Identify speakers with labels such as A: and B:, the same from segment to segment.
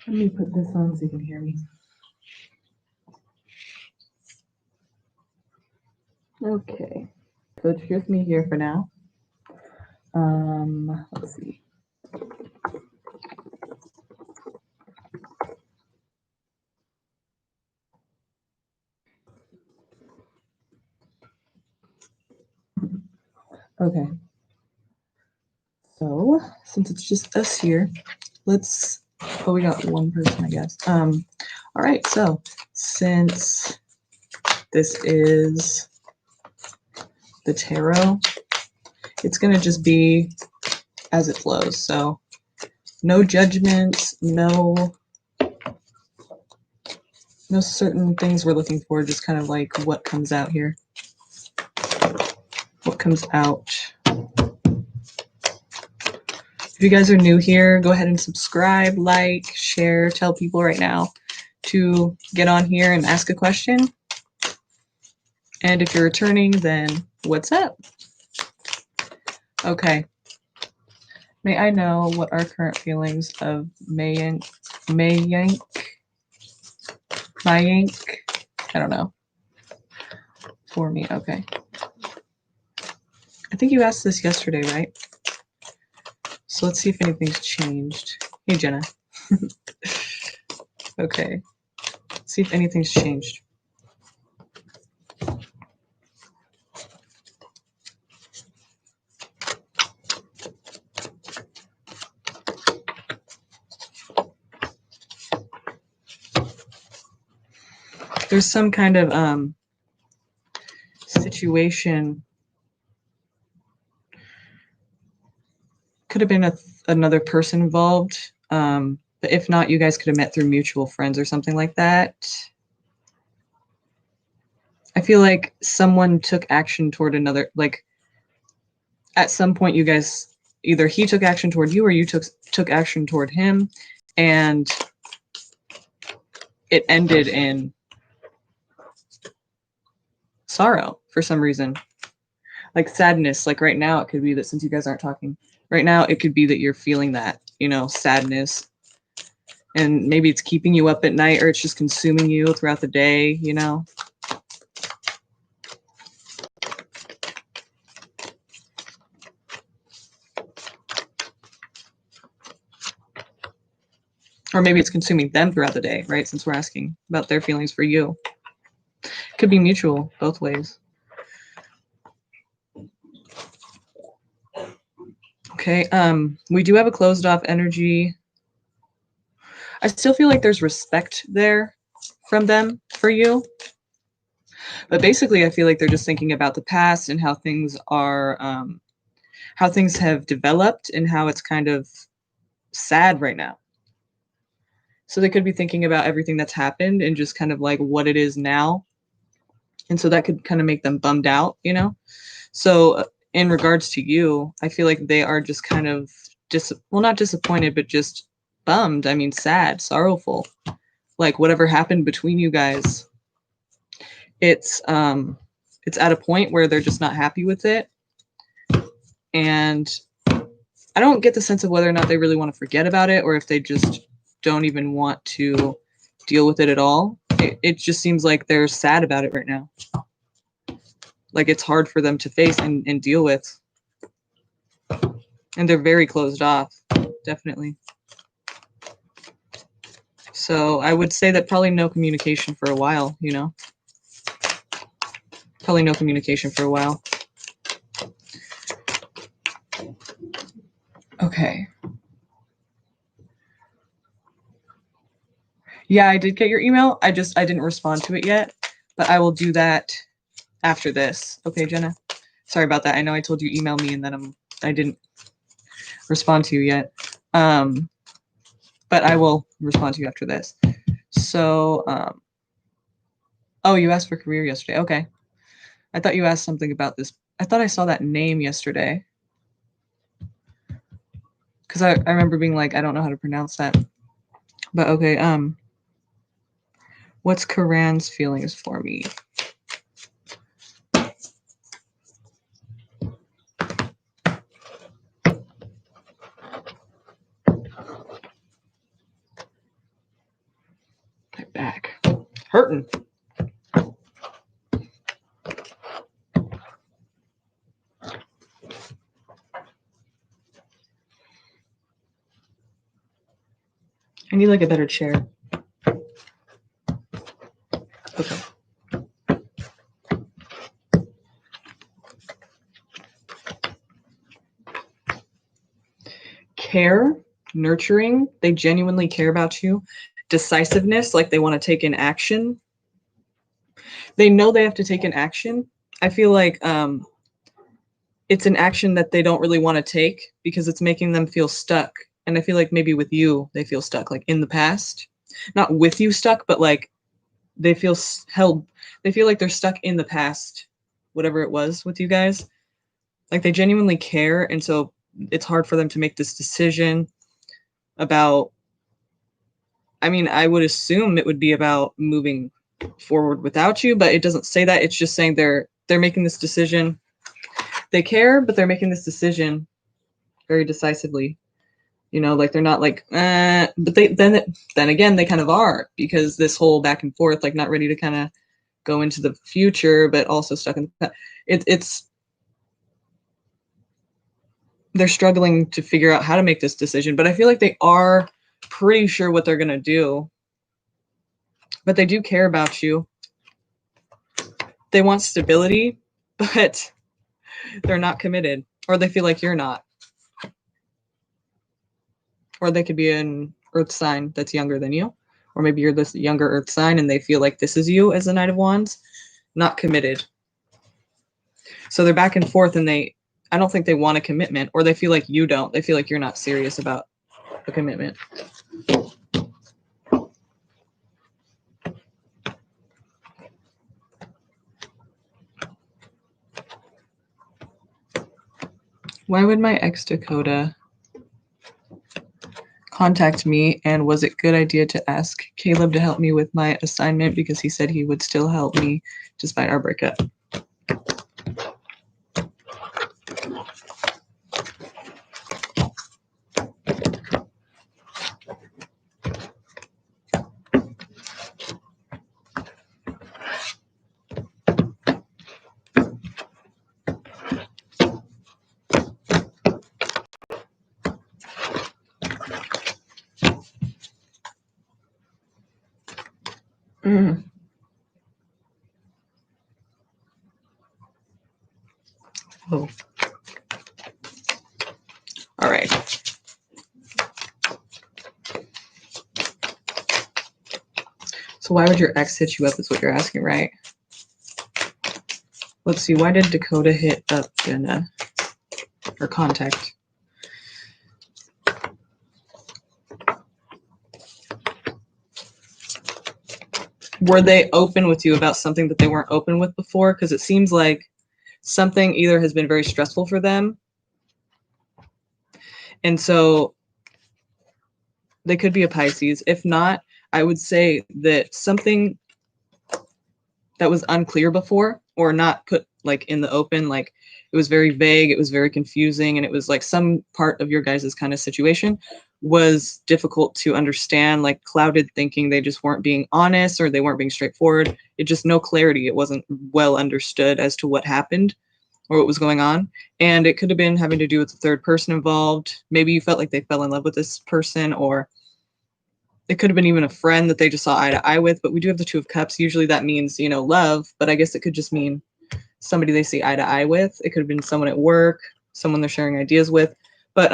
A: Let me put this on so you can hear me. Okay, so it's just me here for now. Let's see. Okay. So since it's just us here, let's. Oh, we got one person, I guess. All right. So since this is the tarot, it's gonna just be as it flows. So no judgments, no certain things we're looking for. Just kind of like what comes out here. What comes out. If you guys are new here, go ahead and subscribe, like, share, tell people right now to get on here and ask a question. And if you're returning, then what's up? Okay. May I know what are current feelings of Mayank? I don't know. For me, okay. I think you asked this yesterday, right? So let's see if anything's changed. Hey, Jenna. Okay. Let's see if anything's changed. There's some kind of situation. Could have been another person involved. But if not, you guys could have met through mutual friends or something like that. I feel like someone took action toward another, like at some point you guys, either he took action toward you or you took action toward him, and it ended in sorrow for some reason. Like sadness, like right now it could be that since you guys aren't talking, right now it could be that you're feeling that, sadness. And maybe it's keeping you up at night or it's just consuming you throughout the day, Or maybe it's consuming them throughout the day, right? Since we're asking about their feelings for you. Could be mutual, both ways. Okay, we do have a closed off energy. I still feel like there's respect there from them for you. But basically, I feel like they're just thinking about the past and how things are, how things have developed and how it's kind of sad right now. So they could be thinking about everything that's happened and just kind of like what it is now. And so that could kind of make them bummed out, So in regards to you, I feel like they are just kind of, not disappointed, but just bummed. I mean, sad, sorrowful. Like whatever happened between you guys, it's at a point where they're just not happy with it. And I don't get the sense of whether or not they really want to forget about it or if they just don't even want to deal with it at all. It just seems like they're sad about it right now. Like it's hard for them to face and deal with. And they're very closed off, definitely. So I would say that probably no communication for a while, Probably no communication for a while. Okay. Yeah, I did get your email. I didn't respond to it yet, but I will do that after this. Okay, Jenna? Sorry about that. I know I told you email me and then I didn't respond to you yet. But I will respond to you after this. So, oh, you asked for career yesterday. Okay. I thought you asked something about this. I thought I saw that name yesterday. Because I remember being like, I don't know how to pronounce that. But okay, what's Karan's feelings for me? Hurting. I need like a better chair. Okay. Care, nurturing, they genuinely care about you. Decisiveness, like they want to take an action. They know they have to take an action. I feel like it's an action that they don't really want to take because it's making them feel stuck. And I feel like maybe with you, they feel stuck, like in the past. Not with you stuck, but like they feel held. They feel like they're stuck in the past, whatever it was with you guys. Like they genuinely care. And so it's hard for them to make this decision about, I mean, I would assume it would be about moving forward without you, but it doesn't say that. It's just saying they're making this decision. They care, but they're making this decision very decisively. You know, like they're not like, but they then again they kind of are, because this whole back and forth, like not ready to kind of go into the future, but also stuck in the past. It's they're struggling to figure out how to make this decision, but I feel like they are pretty sure what they're gonna do. But they do care about you. They want stability, but they're not committed, or they feel like you're not. Or they could be an earth sign that's younger than you, or maybe you're this younger earth sign and they feel like this is you as the Knight of Wands, not committed. So they're back and forth, and I don't think they want a commitment, or they feel like you don't. They feel like you're not serious about a commitment. Why would my ex Dakota contact me, and was it a good idea to ask Caleb to help me with my assignment because he said he would still help me despite our breakup? Mm. Oh. All right. So why would your ex hit you up is what you're asking, right? Let's see. Why did Dakota hit up Jenna or contact? Were they open with you about something that they weren't open with before? Because it seems like something either has been very stressful for them, and so they could be a Pisces. If not, I would say that something that was unclear before, or not put like in the open, like it was very vague, it was very confusing, and it was like some part of your guys' kind of situation was difficult to understand, like clouded thinking. They just weren't being honest, or they weren't being straightforward. It just no clarity. It wasn't well understood as to what happened or what was going on. And it could have been having to do with the third person involved. Maybe you felt like they fell in love with this person, or it could have been even a friend that they just saw eye to eye with. But we do have the Two of Cups. Usually that means, you know, love, but I guess it could just mean somebody they see eye to eye with. It could have been someone at work, someone they're sharing ideas with. But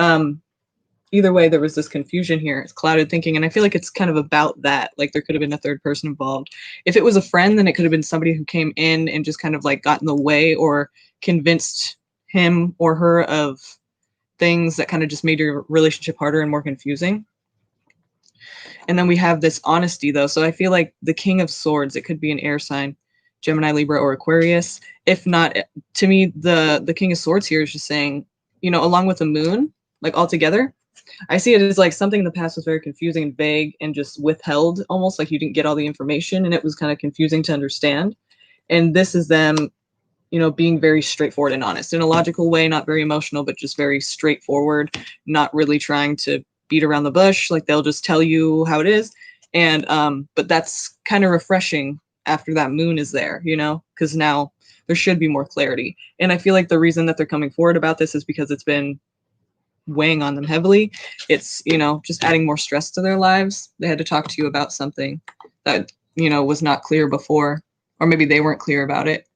A: either way, there was this confusion here. It's clouded thinking. And I feel like it's kind of about that. Like there could have been a third person involved. If it was a friend, then it could have been somebody who came in and just kind of like got in the way, or convinced him or her of things that kind of just made your relationship harder and more confusing. And then we have this honesty, though. So I feel like the King of Swords, it could be an air sign, Gemini, Libra, or Aquarius. If not, to me, the King of Swords here is just saying, you know, along with the moon, like all together, I see it as like something in the past was very confusing and vague and just withheld, almost like you didn't get all the information and it was kind of confusing to understand. And this is them, you know, being very straightforward and honest in a logical way, not very emotional, but just very straightforward, not really trying to beat around the bush. Like they'll just tell you how it is. And but that's kind of refreshing after that moon is there, you know, because now there should be more clarity. And I feel like the reason that they're coming forward about this is because it's been weighing on them heavily. It's, you know, just adding more stress to their lives. They had to talk to you about something that, you know, was not clear before, or maybe they weren't clear about it.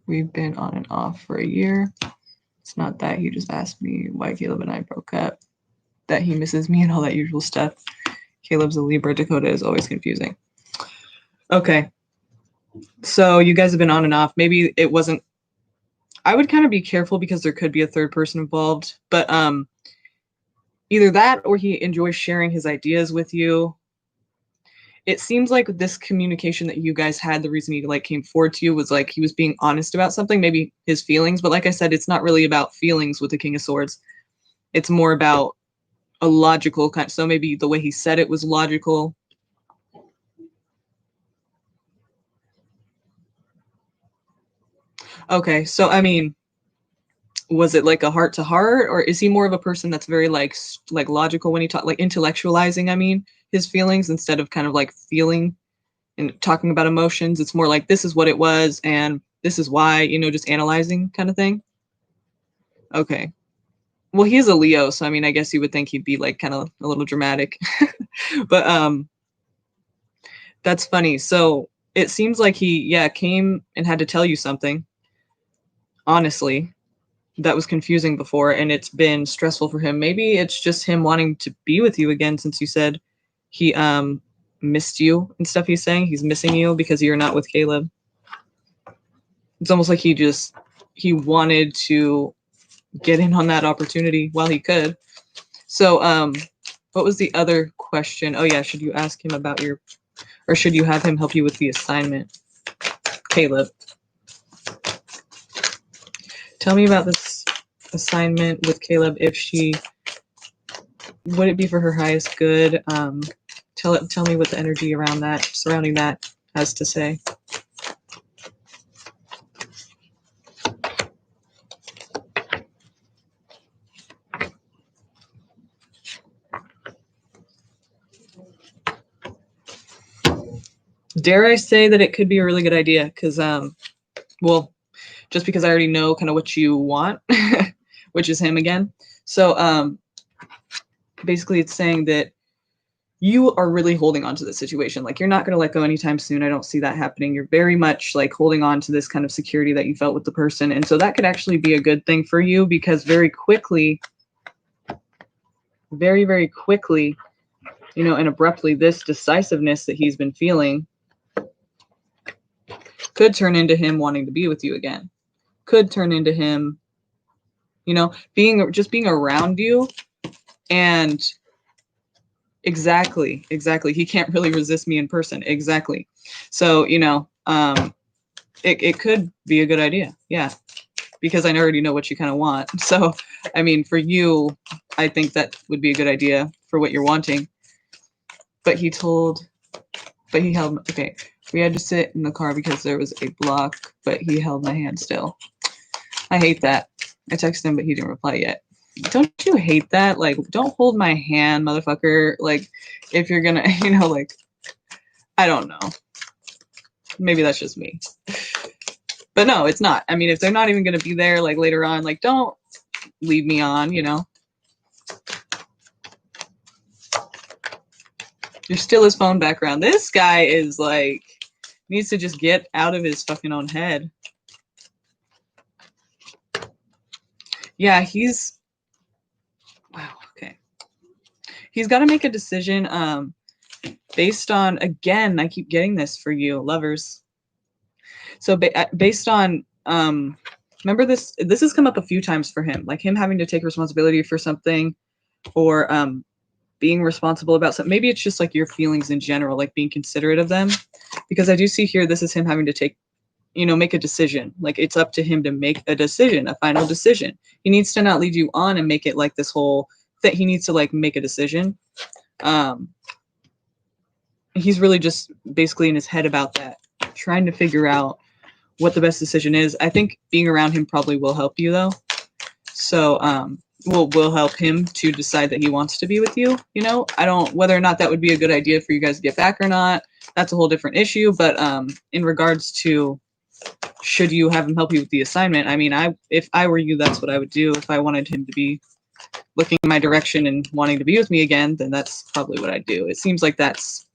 A: We've been on and off for a year. It's not that. He just asked me why Caleb and I broke up, that he misses me and all that usual stuff. Caleb's a Libra. Dakota is always confusing. Okay. So you guys have been on and off. Maybe it wasn't, I would kind of be careful because there could be a third person involved, but either that or he enjoys sharing his ideas with you. It seems like this communication that you guys had, the reason he like came forward to you was like he was being honest about something, maybe his feelings, but like I said, it's not really about feelings with the King of Swords. It's more about a logical kind. So maybe the way he said it was logical. Okay, so I mean, was it like a heart to heart, or is he more of a person that's very like logical when he talk, like intellectualizing, I mean, his feelings instead of kind of like feeling and talking about emotions? It's more like this is what it was and this is why, you know, just analyzing kind of thing. Okay. Well, he's a Leo, so I mean, I guess you would think he'd be like kind of a little dramatic. But that's funny. So it seems like he, yeah, came and had to tell you something, honestly, that was confusing before, and it's been stressful for him. Maybe it's just him wanting to be with you again, since you said he missed you and stuff. He's saying he's missing you because you're not with Caleb. It's almost like he wanted to get in on that opportunity while he could. So what was the other question? Oh yeah, should you ask him about your, or should you have him help you with the assignment? Caleb, tell me about this assignment with Caleb. If she, would it be for her highest good? Tell me what the energy around that, surrounding that, has to say. Dare I say that it could be a really good idea? Because well, just because I already know kind of what you want, which is him again. So basically, it's saying that you are really holding on to the situation. Like you're not going to let go anytime soon. I don't see that happening. You're very much like holding on to this kind of security that you felt with the person. And so that could actually be a good thing for you, because very quickly, very, very quickly, you know, and abruptly, this decisiveness that he's been feeling could turn into him wanting to be with you again. Could turn into him, you know, being around you. And exactly. He can't really resist me in person. Exactly. So, you know, it could be a good idea. Yeah. Because I already know what you kind of want. So, I mean, for you, I think that would be a good idea for what you're wanting. But he held, okay, we had to sit in the car because there was a block, but he held my hand still. I hate that. I texted him, but he didn't reply yet. Don't you hate that? Like, don't hold my hand, motherfucker. Like, if you're gonna, you know, like, I don't know. Maybe that's just me. But no, it's not. I mean, if they're not even gonna be there, like, later on, like, don't leave me on, you know? You're still his phone background. This guy is, like, needs to just get out of his fucking own head. Yeah, he's, wow, okay. He's got to make a decision based on, again, I keep getting this for you, lovers. So based on, remember this has come up a few times for him, like him having to take responsibility for something, or being responsible about something. Maybe it's just like your feelings in general, like being considerate of them. Because I do see here, this is him having to take, you know, make a decision. Like it's up to him to make a decision, a final decision. He needs to not lead you on and make it like this whole thing. He needs to like make a decision. And he's really just basically in his head about that, trying to figure out what the best decision is. I think being around him probably will help you though. So, will help him to decide that he wants to be with you. You know, I don't, whether or not that would be a good idea for you guys to get back or not, that's a whole different issue. But in regards to should you have him help you with the assignment, I mean, if I were you, that's what I would do. If I wanted him to be looking in my direction and wanting to be with me again, then that's probably what I'd do. It seems like that's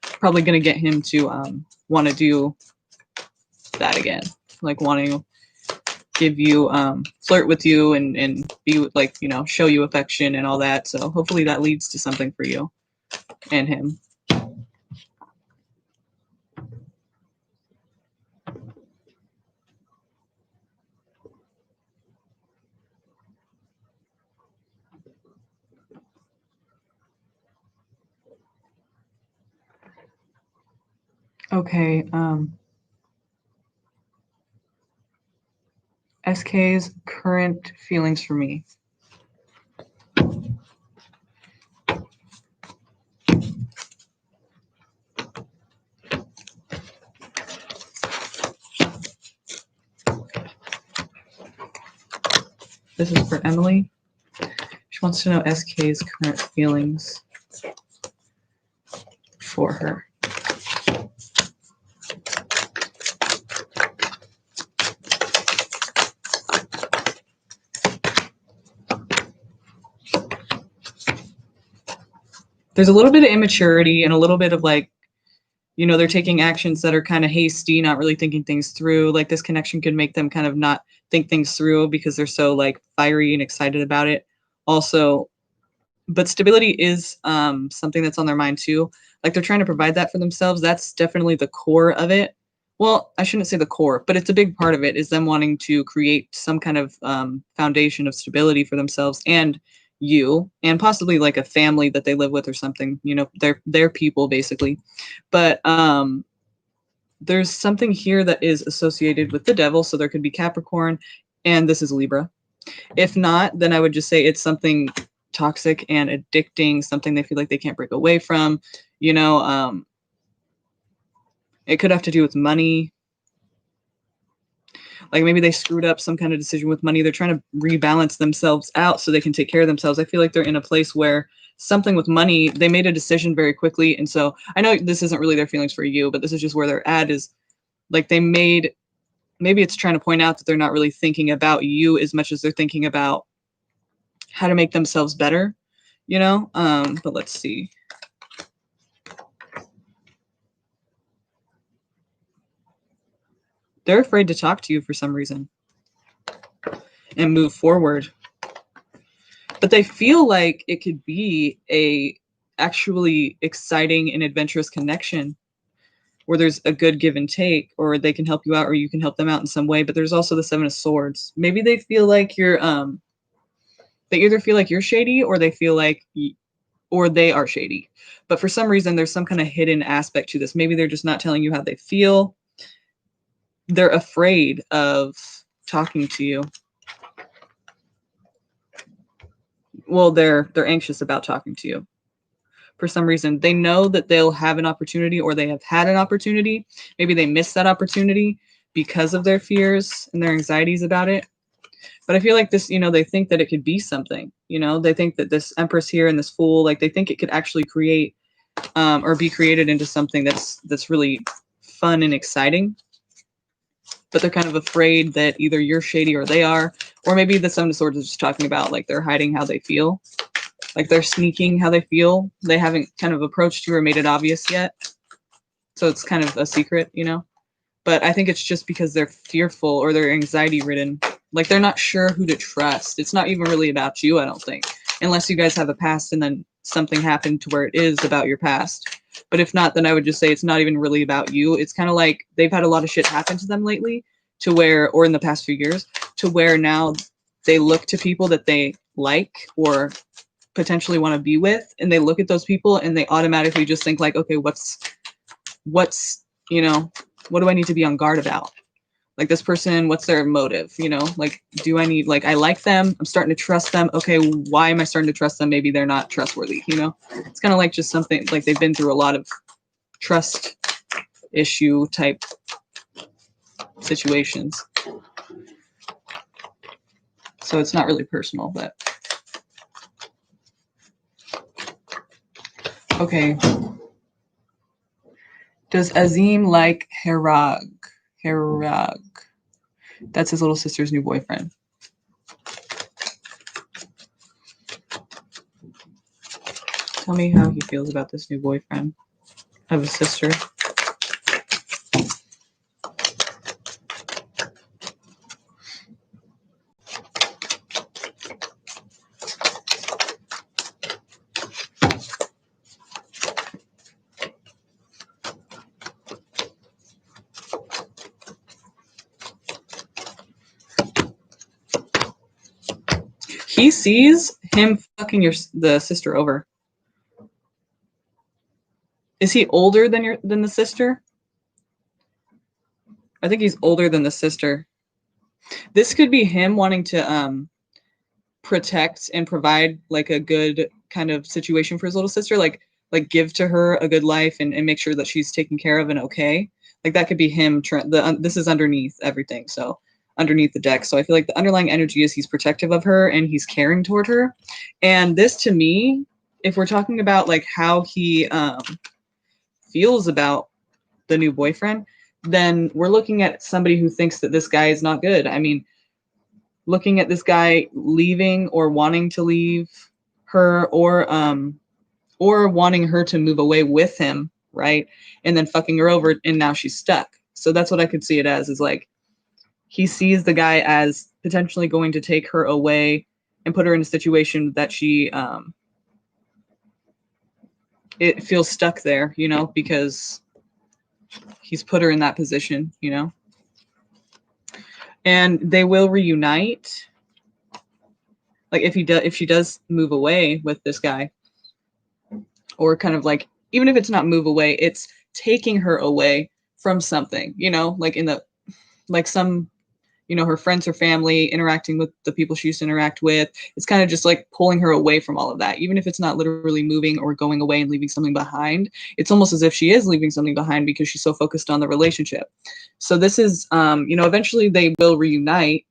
A: probably going to get him to want to do that again, like wanting to give you flirt with you and be like, you know, show you affection and all that. So hopefully that leads to something for you and him. Okay, SK's current feelings for me. This is for Emily. She wants to know SK's current feelings for her. There's a little bit of immaturity and a little bit of like, you know, they're taking actions that are kind of hasty, not really thinking things through. Like this connection could make them kind of not think things through because they're so like fiery and excited about it. Also, but stability is something that's on their mind too. Like they're trying to provide that for themselves. That's definitely the core of it. Well, I shouldn't say the core, but it's a big part of it is them wanting to create some kind of foundation of stability for themselves and you, and possibly like a family that they live with or something. You know, they're people basically. But there's something here that is associated with the devil, so there could be Capricorn, and this is Libra. If not, then I would just say it's something toxic and addicting, something they feel like they can't break away from. You know, it could have to do with money. Like maybe they screwed up some kind of decision with money. They're trying to rebalance themselves out so they can take care of themselves. I feel like they're in a place where something with money, they made a decision very quickly. And so I know this isn't really their feelings for you, but this is just where they're at is like they made, maybe it's trying to point out that they're not really thinking about you as much as they're thinking about how to make themselves better, you know? But let's see. They're afraid to talk to you for some reason and move forward. But they feel like it could be a actually exciting and adventurous connection where there's a good give and take, or they can help you out or you can help them out in some way. But there's also the Seven of Swords. Maybe they feel like you're they either feel like you're shady or they feel like or they are shady. But for some reason there's some kind of hidden aspect to this. Maybe they're just not telling you how they feel. They're afraid of talking to you. Well, they're anxious about talking to you. For some reason, they know that they'll have an opportunity or they have had an opportunity. Maybe they missed that opportunity because of their fears and their anxieties about it. But I feel like this, you know, they think that it could be something, you know, they think that this Empress here and this Fool, like they think it could actually create or be created into something that's really fun and exciting. But they're kind of afraid that either you're shady or they are, or maybe the Seven of Swords is just talking about like they're hiding how they feel, like they're sneaking how they feel. They haven't kind of approached you or made it obvious yet. So it's kind of a secret, you know? But I think it's just because they're fearful or they're anxiety ridden. Like they're not sure who to trust. It's not even really about you, I don't think. Unless you guys have a past and then something happened to where it is about your past. But if not, then I would just say it's not even really about you. It's kind of like they've had a lot of shit happen to them lately to where, or in the past few years, to where now they look to people that they like or potentially want to be with. And they look at those people and they automatically just think like, okay, what's, you know, what do I need to be on guard about? Like this person, what's their motive? You know, like, do I need, like, I like them. I'm starting to trust them. Okay, why am I starting to trust them? Maybe they're not trustworthy, you know? It's kind of like just something, like they've been through a lot of trust issue type situations. So it's not really personal, but okay. Does Azim like Herag? Herag. That's his little sister's new boyfriend. Tell me how he feels about this new boyfriend of his sister. He sees him fucking the sister over. Is he older than the sister? I think he's older than the sister. This could be him wanting to protect and provide like a good kind of situation for his little sister, like give to her a good life and make sure that she's taken care of and okay. Like that could be him. This is underneath everything, so underneath the deck. So I feel like the underlying energy is he's protective of her and he's caring toward her. And this, to me, if we're talking about like how he feels about the new boyfriend, then we're looking at somebody who thinks that this guy is not good. I mean, looking at this guy leaving or wanting to leave her, or wanting her to move away with him, right? And then fucking her over, and now she's stuck. So that's what I could see it as, is like he sees the guy as potentially going to take her away and put her in a situation that she it feels stuck there, you know, because he's put her in that position, you know. And they will reunite. Like if she does move away with this guy, or kind of like, even if it's not move away, it's taking her away from something, you know, like some, you know, her friends, her family, interacting with the people she used to interact with. It's kind of just like pulling her away from all of that, even if it's not literally moving or going away and leaving something behind. It's almost as if she is leaving something behind because she's so focused on the relationship. So this is, you know, eventually they will reunite,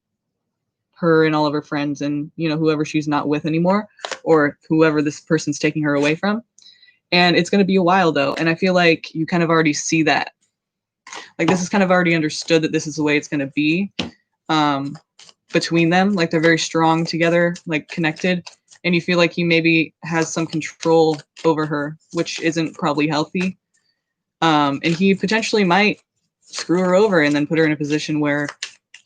A: her and all of her friends, and, you know, whoever she's not with anymore, or whoever this person's taking her away from. And it's going to be a while though. And I feel like you kind of already see that. Like this is kind of already understood that this is the way it's going to be between them. Like they're very strong together, like connected. And you feel like he maybe has some control over her, which isn't probably healthy. And he potentially might screw her over and then put her in a position where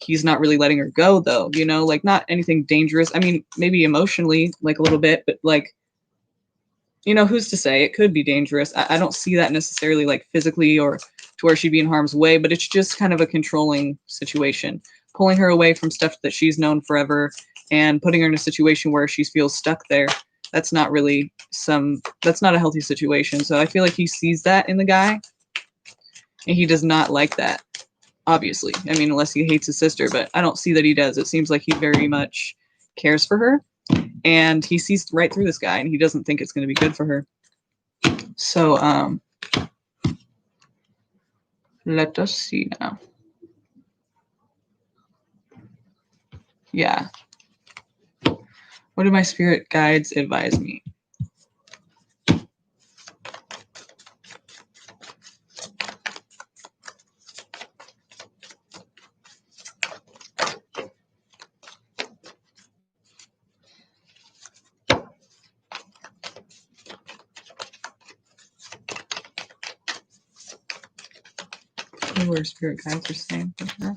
A: he's not really letting her go though, you know, like not anything dangerous. I mean, maybe emotionally, like a little bit, but like, you know, who's to say? It could be dangerous. I don't see that necessarily like physically or to where she'd be in harm's way, but it's just kind of a controlling situation, pulling her away from stuff that she's known forever and putting her in a situation where she feels stuck there. That's not really that's not a healthy situation. So I feel like he sees that in the guy and he does not like that. Obviously, I mean, unless he hates his sister, but I don't see that he does. It seems like he very much cares for her, and he sees right through this guy, and he doesn't think it's going to be good for her. So, let us see now. Yeah. What do my spirit guides advise me? Where spirit guides are saying for her.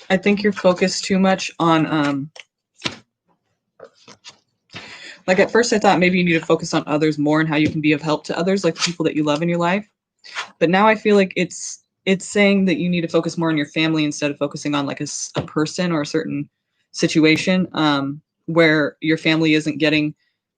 A: I think you're focused too much on like at first I thought maybe you need to focus on others more and how you can be of help to others, like the people that you love in your life. But now I feel like it's saying that you need to focus more on your family instead of focusing on like a person or a certain situation, where your family isn't getting,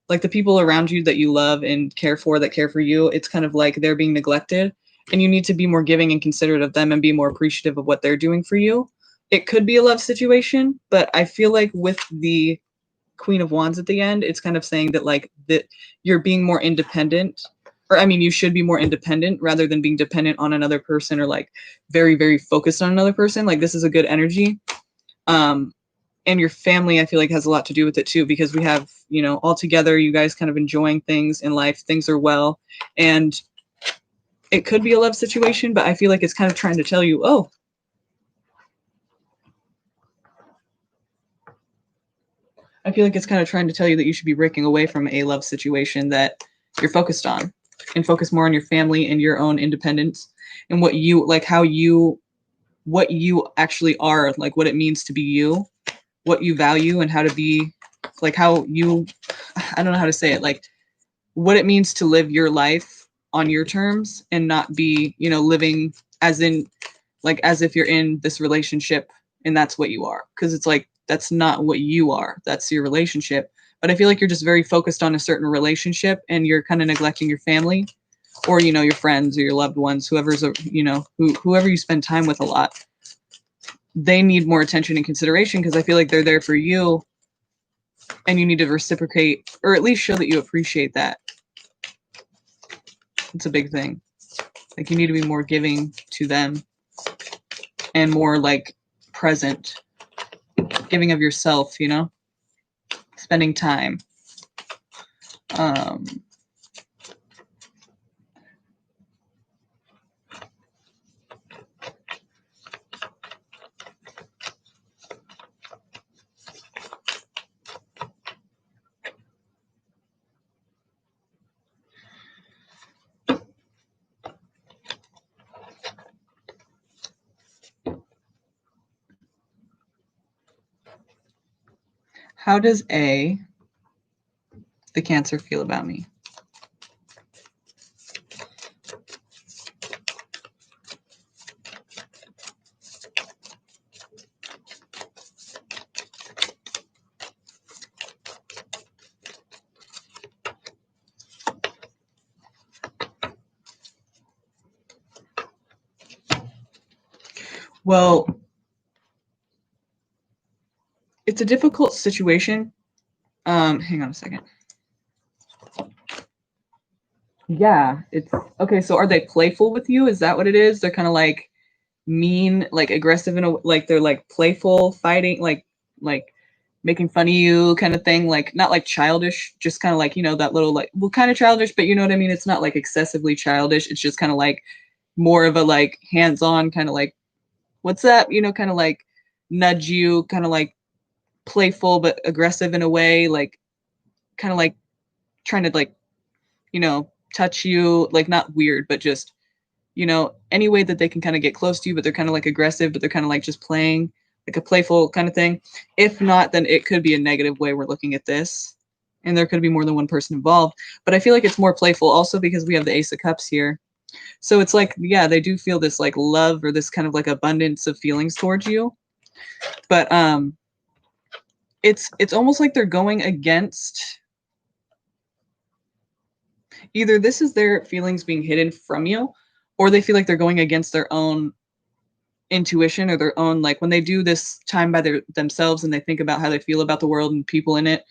A: like the people around you that you love and care for, that care for you. It's kind of like they're being neglected, and you need to be more giving and considerate of them and be more appreciative of what they're doing for you. it could be a love situation, but I feel like with the Queen of Wands at the end, it's kind of saying that like that you're being more independent, or I mean, you should be more independent rather than being dependent on another person or like very, very focused on another person. Like this is a good energy. Um, and your family, I feel like has a lot to do with it too, because we have, you know, all together, you guys kind of enjoying things in life, things are well, and it could be a love situation, but I feel like it's kind of trying to tell you, oh, I feel like it's kind of trying to tell you that you should be breaking away from a love situation that you're focused on and focus more on your family and your own independence and what you like, how you, what you actually are, like what it means to be you, what you value, and how to be, like how you, I don't know how to say it, like what it means to live your life on your terms and not be, you know, living as in, like as if you're in this relationship and that's what you are. Because it's like, that's not what you are. That's your relationship. But I feel like you're just very focused on a certain relationship and you're kind of neglecting your family or, you know, your friends or your loved ones, whoever's, you know, whoever you spend time with a lot. They need more attention and consideration because I feel like they're there for you and you need to reciprocate or at least show that you appreciate that. It's a big thing. Like you need to be more giving to them and more like present, giving of yourself, you know, spending time. Um, how does the Cancer feel about me? Well, it's a difficult situation. Hang on a second. Yeah, it's okay. So are they playful with you? Is that what it is? They're kind of like mean, like aggressive in a like they're like playful, fighting, like making fun of you kind of thing, like not like childish, just kind of like, you know, that little like well kind of childish, but you know what I mean? It's not like excessively childish. It's just kind of like more of a like hands-on kind of like what's that? You know, kind of like nudge you, kind of like playful but aggressive in a way, like kind of like trying to like, you know, touch you, like not weird, but just, you know, any way that they can kind of get close to you, but they're kind of like aggressive, but they're kind of like just playing, like a playful kind of thing. If not, then it could be a negative way we're looking at this. And there could be more than one person involved. But I feel like it's more playful also because we have the Ace of Cups here. So it's like, yeah, they do feel this like love or this kind of like abundance of feelings towards you. But it's almost like they're going against either this is their feelings being hidden from you, or they feel like they're going against their own intuition or their own like when they do this time by themselves and they think about how they feel about the world and people in it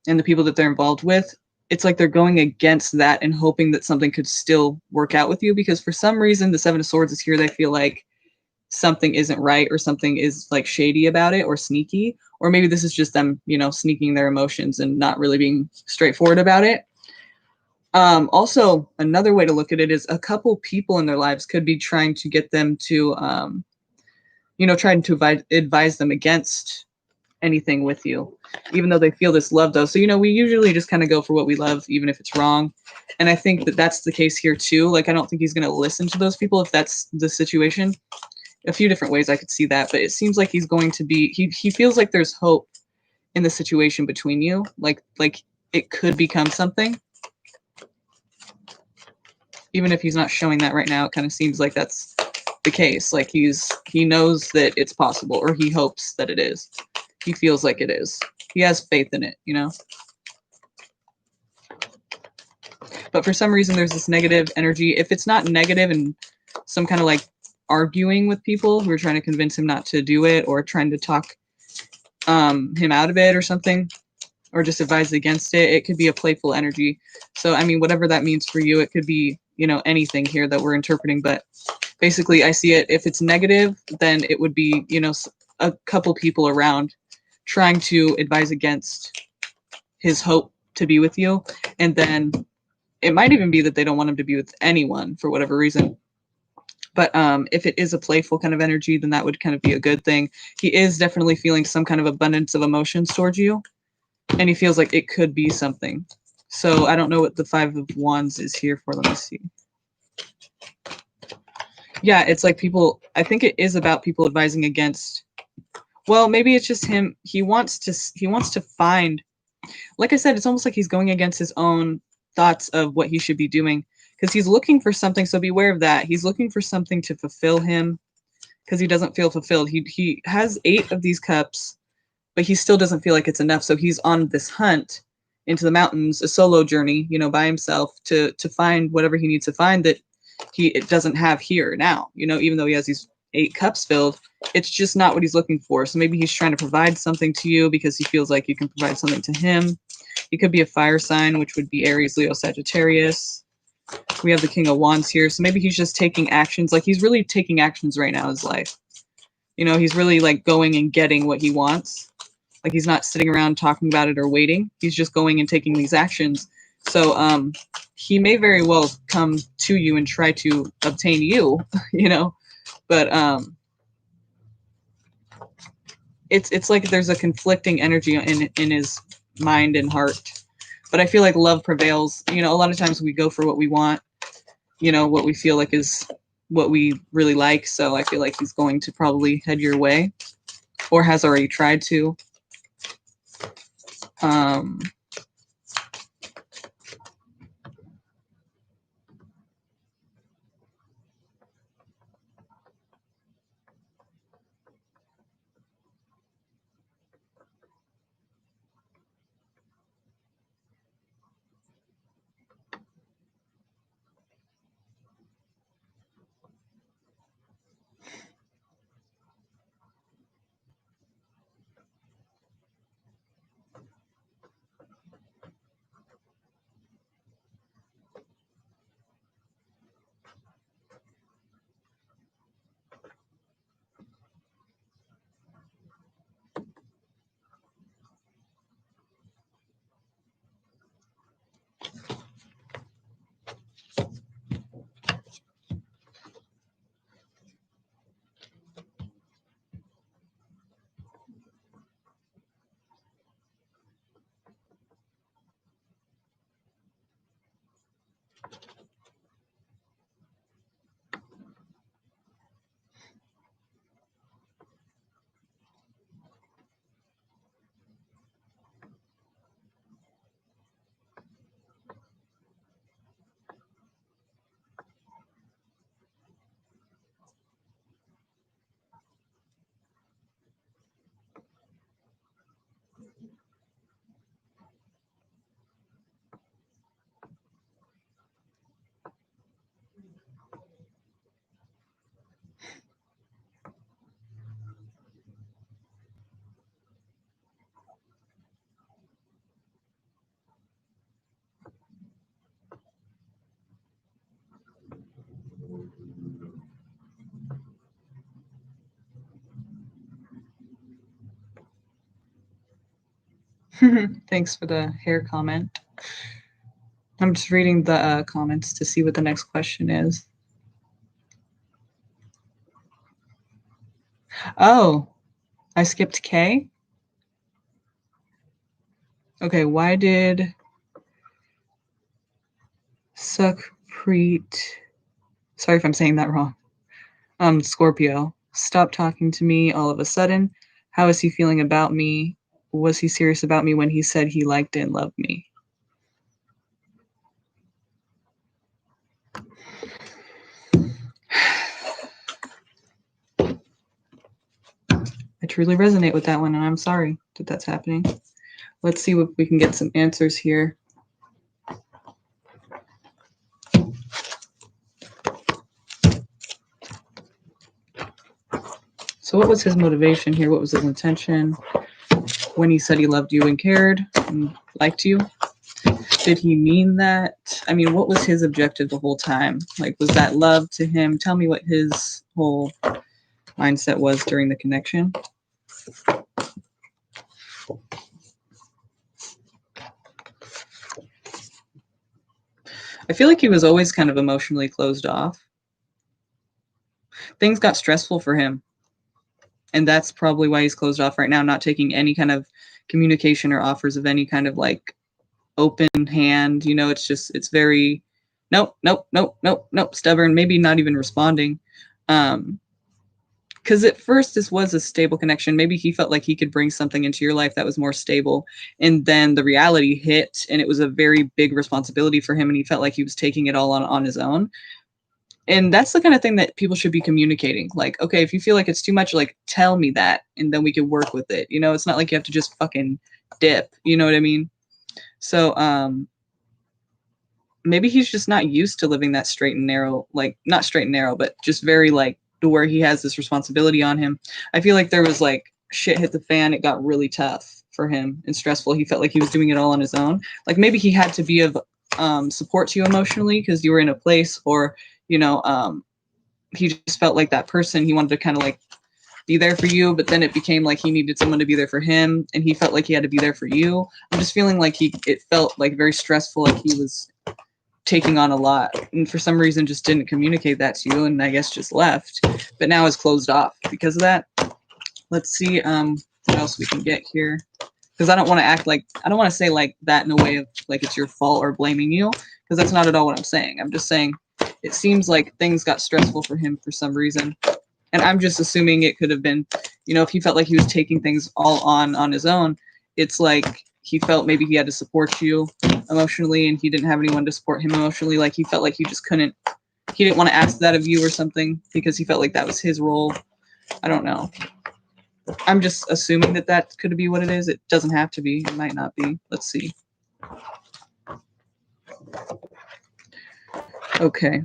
A: and the people that they're involved with, it's like they're going against that and hoping that something could still work out with you because for some reason the Seven of Swords is here. They feel like something isn't right or something is like shady about it or sneaky, or maybe this is just them, you know, sneaking their emotions and not really being straightforward about it. Also, another way to look at it is a couple people in their lives could be trying to get them to, you know, trying to advise them against anything with you, even though they feel this love though. So, you know, we usually just kind of go for what we love, even if it's wrong. And I think that that's the case here too. Like, I don't think he's going to listen to those people if that's the situation. A few different ways I could see that, but it seems like he's going to be, he feels like there's hope in the situation between you. Like it could become something. Even if he's not showing that right now, it kind of seems like that's the case. Like he knows that it's possible, or he hopes that it is. He feels like it is. He has faith in it, you know? But for some reason, there's this negative energy. If it's not negative and some kind of like arguing with people who are trying to convince him not to do it, or trying to talk him out of it or something, or just advise against it. It could be a playful energy. So, I mean, whatever that means for you, it could be, you know, anything here that we're interpreting. But basically, I see it, if it's negative, then it would be, you know, a couple people around trying to advise against his hope to be with you. And then it might even be that they don't want him to be with anyone for whatever reason. But if it is a playful kind of energy, then that would kind of be a good thing. He is definitely feeling some kind of abundance of emotions towards you, and he feels like it could be something. So I don't know what the Five of Wands is here for. Let me see. Yeah, it's like people, I think it is about people advising against, well, maybe it's just him. He wants to find, like I said, it's almost like he's going against his own thoughts of what he should be doing, because he's looking for something. So beware of that. He's looking for something to fulfill him, because he doesn't feel fulfilled. He has 8 of these cups, but he still doesn't feel like it's enough. So he's on this hunt into the mountains, a solo journey, you know, by himself to find whatever he needs to find that it doesn't have here now. You know, even though he has these 8 cups filled, it's just not what he's looking for. So maybe he's trying to provide something to you because he feels like you can provide something to him. He could be a fire sign, which would be Aries, Leo, Sagittarius. We have the King of Wands here. So maybe he's just taking actions. Like, he's really taking actions right now in his life. You know, he's really like going and getting what he wants. Like, he's not sitting around talking about it or waiting. He's just going and taking these actions. So he may very well come to you and try to obtain you, you know, but it's like there's a conflicting energy in his mind and heart. But I feel like love prevails. You know, a lot of times we go for what we want, you know, what we feel like is what we really like. So I feel like he's going to probably head your way, or has already tried to. Um, Thanks for the hair comment. I'm just reading the comments to see what the next question is. Oh, I skipped K? Okay, why did Sukhpreet, sorry if I'm saying that wrong, Scorpio, stop talking to me all of a sudden? How is he feeling about me? Was he serious about me when he said he liked and loved me? I truly resonate with that one, and I'm sorry that that's happening. Let's see if we can get some answers here. So what was his motivation here? What was his intention when he said he loved you and cared and liked you? Did he mean that? I mean, what was his objective the whole time? Like, was that love to him? Tell me what his whole mindset was during the connection. I feel like he was always kind of emotionally closed off. Things got stressful for him. And that's probably why he's closed off right now, not taking any kind of communication or offers of any kind of like open hand. You know, it's very nope, nope, nope, nope, nope, stubborn, maybe not even responding. Because at first this was a stable connection. Maybe he felt like he could bring something into your life that was more stable. And then the reality hit and it was a very big responsibility for him. And he felt like he was taking it all on his own. And that's the kind of thing that people should be communicating. Like, okay, if you feel like it's too much, like, tell me that, and then we can work with it. You know, it's not like you have to just fucking dip. You know what I mean? So, maybe he's just not used to living that straight and narrow, like, not straight and narrow, but just very, like, to where he has this responsibility on him. I feel like there was, like, shit hit the fan. It got really tough for him and stressful. He felt like he was doing it all on his own. Like, maybe he had to be of support to you emotionally because you were in a place, or you know, he just felt like that person. He wanted to kind of like be there for you, but then it became like he needed someone to be there for him, and he felt like he had to be there for you. I'm just feeling like it felt like very stressful, like he was taking on a lot, and for some reason just didn't communicate that to you, and I guess just left. But now is closed off because of that. Let's see what else we can get here, because I don't want to act like, I don't want to say like that in a way of like it's your fault or blaming you, because that's not at all what I'm saying. I'm just saying it seems like things got stressful for him for some reason. And I'm just assuming it could have been, you know, if he felt like he was taking things all on his own, it's like he felt maybe he had to support you emotionally and he didn't have anyone to support him emotionally. Like he felt like he just couldn't, he didn't want to ask that of you or something because he felt like that was his role. I don't know. I'm just assuming that that could be what it is. It doesn't have to be. It might not be. Let's see. Okay.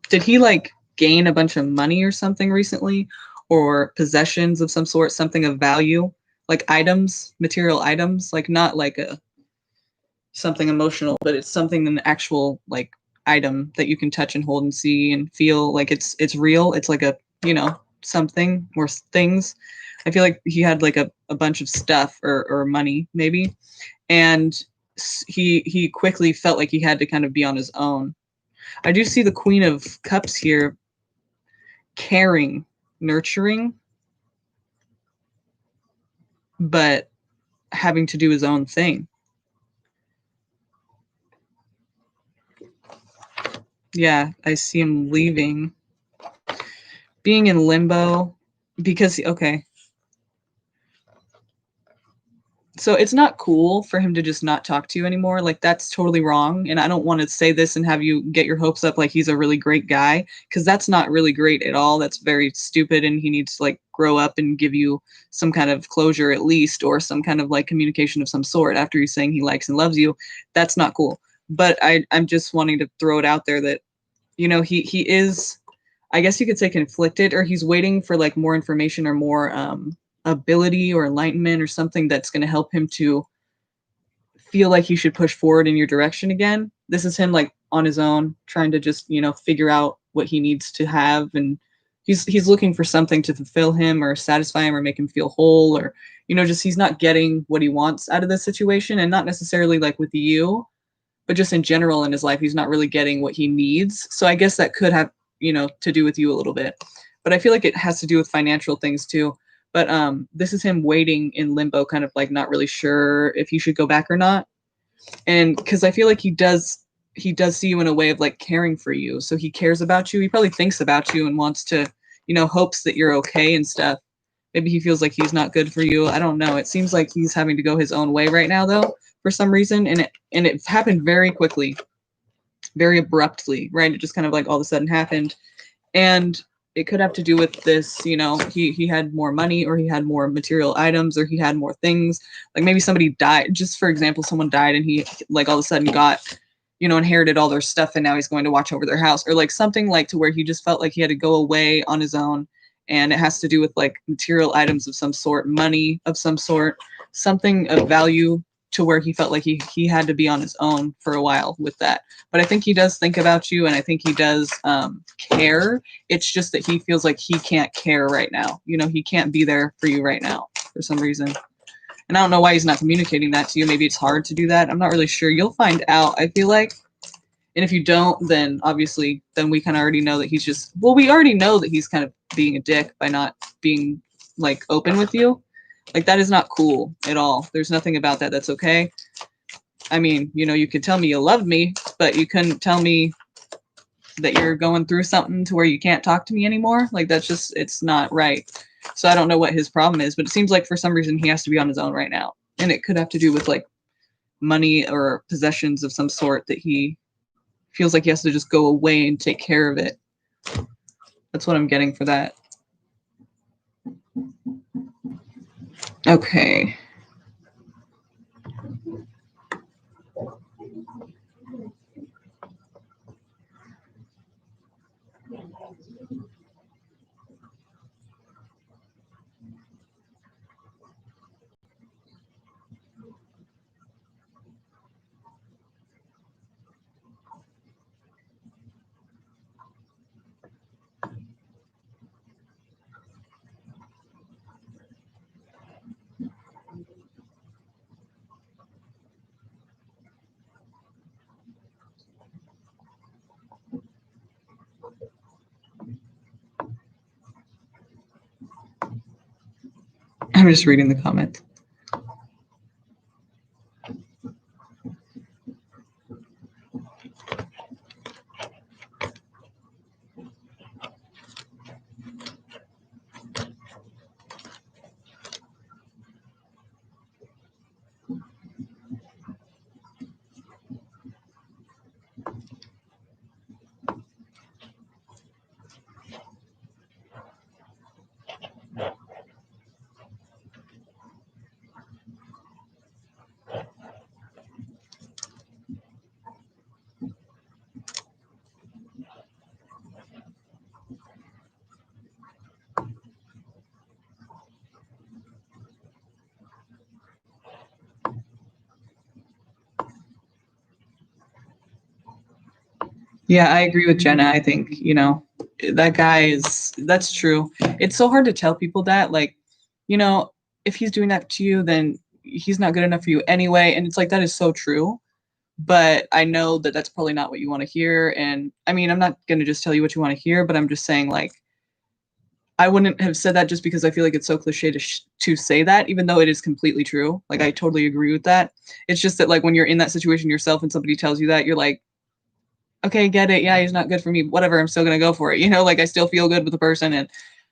A: Did he like gain a bunch of money or something recently, or possessions of some sort, something of value, like items, material items, like not like a something emotional, but it's something, an actual like item that you can touch and hold and see and feel like it's real. It's like a, you know, something or things. I feel like he had like a bunch of stuff or money maybe, and he quickly felt like he had to kind of be on his own. I do see the Queen of Cups here, caring, nurturing, but having to do his own thing. Yeah, I see him leaving, being in limbo because, okay. So it's not cool for him to just not talk to you anymore. Like that's totally wrong. And I don't want to say this and have you get your hopes up like he's a really great guy, because that's not really great at all. That's very stupid, and he needs to like grow up and give you some kind of closure at least, or some kind of like communication of some sort after he's saying he likes and loves you. That's not cool. But I'm just wanting to throw it out there that, you know, he is, I guess you could say, conflicted, or he's waiting for like more information or more ability or enlightenment or something that's going to help him to feel like he should push forward in your direction again. This is him like on his own, trying to just, you know, figure out what he needs to have, and he's looking for something to fulfill him or satisfy him or make him feel whole, or, you know, just he's not getting what he wants out of this situation, and not necessarily like with you, but just in general in his life, he's not really getting what he needs. So I guess that could have, you know, to do with you a little bit. But I feel like it has to do with financial things too. But this is him waiting in limbo, kind of like not really sure if he should go back or not. And because I feel like he does see you in a way of like caring for you. So he cares about you. He probably thinks about you and wants to, you know, hopes that you're okay and stuff. Maybe he feels like he's not good for you. I don't know. It seems like he's having to go his own way right now though, for some reason. And it happened very quickly, very abruptly, right? It just kind of like all of a sudden happened. And it could have to do with this, you know, he had more money, or he had more material items, or he had more things. Like maybe somebody died, just for example, someone died and he like all of a sudden got, you know, inherited all their stuff and now he's going to watch over their house, or like something like to where he just felt like he had to go away on his own. And it has to do with like material items of some sort, money of some sort, something of value, to where he felt like he had to be on his own for a while with that. But I think he does think about you, and I think he does care. It's just that he feels like he can't care right now. You know, he can't be there for you right now for some reason. And I don't know why he's not communicating that to you. Maybe it's hard to do that. I'm not really sure. You'll find out, I feel like. And if you don't, then obviously, then we kind of already know that he's just, well, we already know that he's kind of being a dick by not being like open with you. Like, that is not cool at all. There's nothing about that that's okay. I mean, you know, you could tell me you loved me, but you couldn't tell me that you're going through something to where you can't talk to me anymore. Like, that's just, it's not right. So I don't know what his problem is, but it seems like for some reason he has to be on his own right now. And it could have to do with like money or possessions of some sort that he feels like he has to just go away and take care of it. That's what I'm getting for that. Okay. I'm just reading the comments. Yeah, I agree with Jenna. I think, you know, that guy is, that's true. It's so hard to tell people that, like, you know, if he's doing that to you, then he's not good enough for you anyway. And it's like, that is so true. But I know that that's probably not what you want to hear. And I mean, I'm not going to just tell you what you want to hear, but I'm just saying, like, I wouldn't have said that just because I feel like it's so cliche to say that, even though it is completely true. Like, I totally agree with that. It's just that, like, when you're in that situation yourself and somebody tells you that, you're like, okay, get it. Yeah, he's not good for me. Whatever. I'm still going to go for it. You know, like, I still feel good with the person, and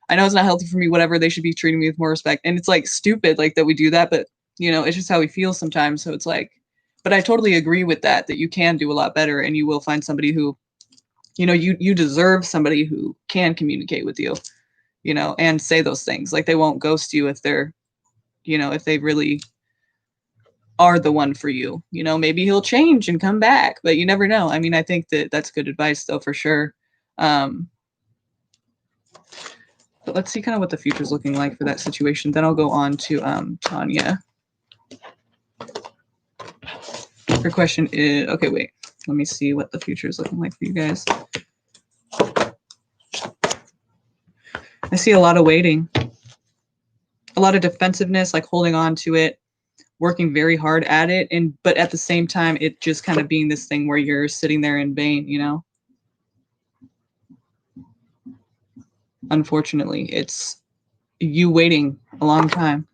A: I know it's not healthy for me. Whatever. They should be treating me with more respect. And it's like stupid, like, that we do that, but you know, it's just how we feel sometimes. So it's like, but I totally agree with that you can do a lot better, and you will find somebody who, you know, you deserve somebody who can communicate with you, you know, and say those things. Like, they won't ghost you if they're, you know, if they really are the one for you. You know, maybe he'll change and come back, but you never know. I mean, I think that that's good advice though, for sure. But let's see kind of what the future's looking like for that situation. Then I'll go on to Tanya. Her question is, okay, wait, let me see what the future is looking like for you guys. I see a lot of waiting, a lot of defensiveness, like holding on to it, working very hard at it, and but at the same time, it just kind of being this thing where you're sitting there in vain, you know? Unfortunately, it's you waiting a long time,